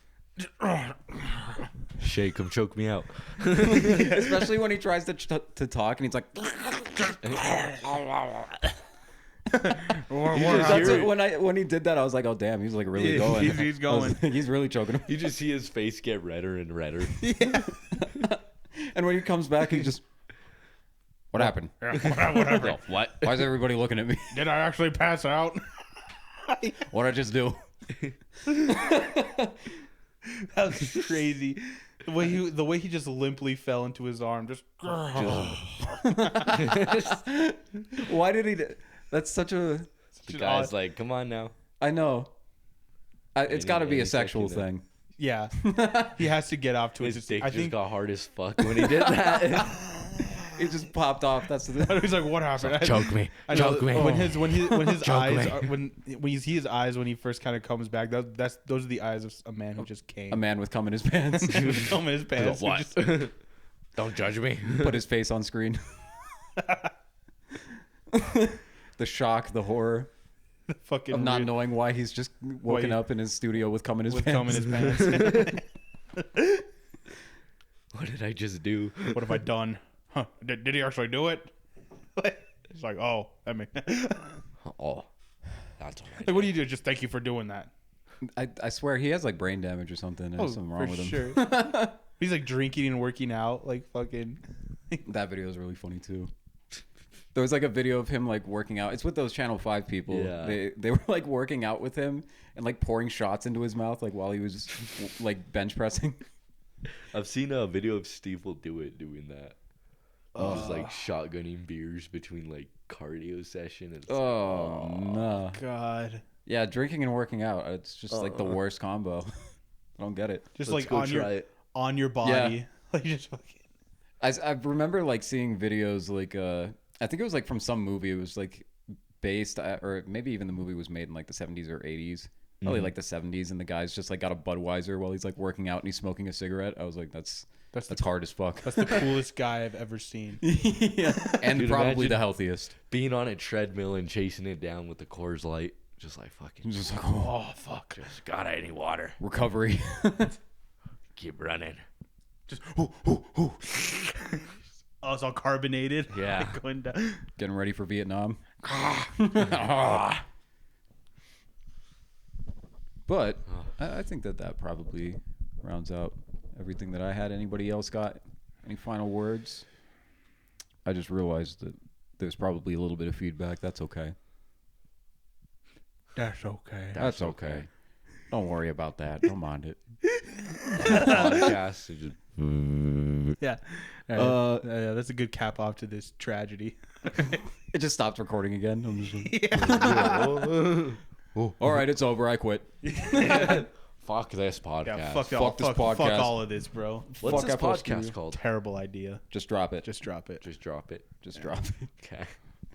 Shake him, choke me out. Especially when he tries to talk and he's like. That's what, when he did that, I was like, oh damn, he's like really going. He's going. He's really choking him. You just see his face get redder and redder. And when he comes back, he just. What happened? Whatever. What? Why is everybody looking at me? Did I actually pass out? What did I just do? That was crazy. The way he just limply fell into his arm. Just. Why did he? That's such a. The guy's like, come on now. I know. It's got to be any a sexual second thing. Yeah. He has to get off to it. His dick I just think. got hard as fuck when he did that. It just popped off. That's the. He's like, what happened? Choke me. I know, Choke me. When his Choke eyes me. are, when you see his eyes when he first kind of comes back, those are the eyes of a man who just came. A man with cum in his pants. Come in his pants. What? Just- Don't judge me. Put his face on screen. The shock, the horror fucking of not weird- knowing why he's just woken Why- up in his studio with cum in his with pants. cum in his pants. What did I just do? What have I done? Huh? Did he actually do it? It's like, oh, that makes. Oh, that's all I Like, what do you do? Just thank you for doing that. I swear he has like brain damage or something. There's something wrong for with him. sure. He's like drinking and working out, like fucking. That video is really funny too. There was like a video of him like working out. It's with those Channel 5 people. Yeah. They were like working out with him and like pouring shots into his mouth like while he was like bench pressing. I've seen a video of Steve will do it doing that. Just like shotgunning beers between like cardio session. And No. God. Yeah, drinking and working out. It's just like the worst combo. I don't get it. Just Let's like go on try your it. on your body. Like just fucking. I remember like seeing videos like I think it was like from some movie. It was like based or maybe even the movie was made in like the 70s or 80s. Probably like the 70s, and the guy's just like got a Budweiser while he's like working out and he's smoking a cigarette. I was like, that's hard as fuck. That's the coolest guy I've ever seen. Yeah. And Dude, probably imagine- the healthiest. Being on a treadmill and chasing it down with the Coors Light. Just like fucking. Just like, oh, Oh fuck. Just got any water. recovery. Keep running. Just oh, it's all carbonated. Yeah. Like, going down. Getting ready for Vietnam. But I think that probably rounds out everything that I had. Anybody else got any final words? I just realized that there's probably a little bit of feedback. That's okay. That's okay. That's okay. Don't worry about that. Don't mind it. Podcast. Just, Yeah. Yeah, that's a good cap off to this tragedy. It just stopped recording again. I'm just like, all right, it's over. I quit. fuck this podcast. Yeah, fuck Fuck this podcast. Fuck all of this, bro. What's Fuck this Apple podcast Studio. called? Terrible idea. Just drop it. Just drop it. Just drop it. Just drop it. Okay.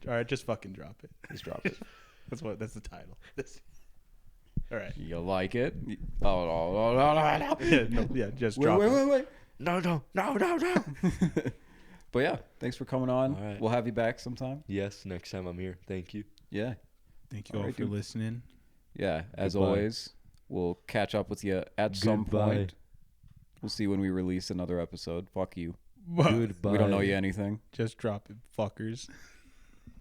All right, just fucking drop it. Just drop it. That's the title. All right. You like it? Oh, no. Yeah, just drop it. Wait. No. But yeah, thanks for coming on. All right. We'll have you back sometime. Yes, next time I'm here. Thank you. Yeah. Thank you all Alright, for dude. listening. Yeah. As Goodbye. always, we'll catch up with you at some Goodbye. point. We'll see when we release another episode. Fuck you. Goodbye. We don't know you anything. Just drop it, fuckers.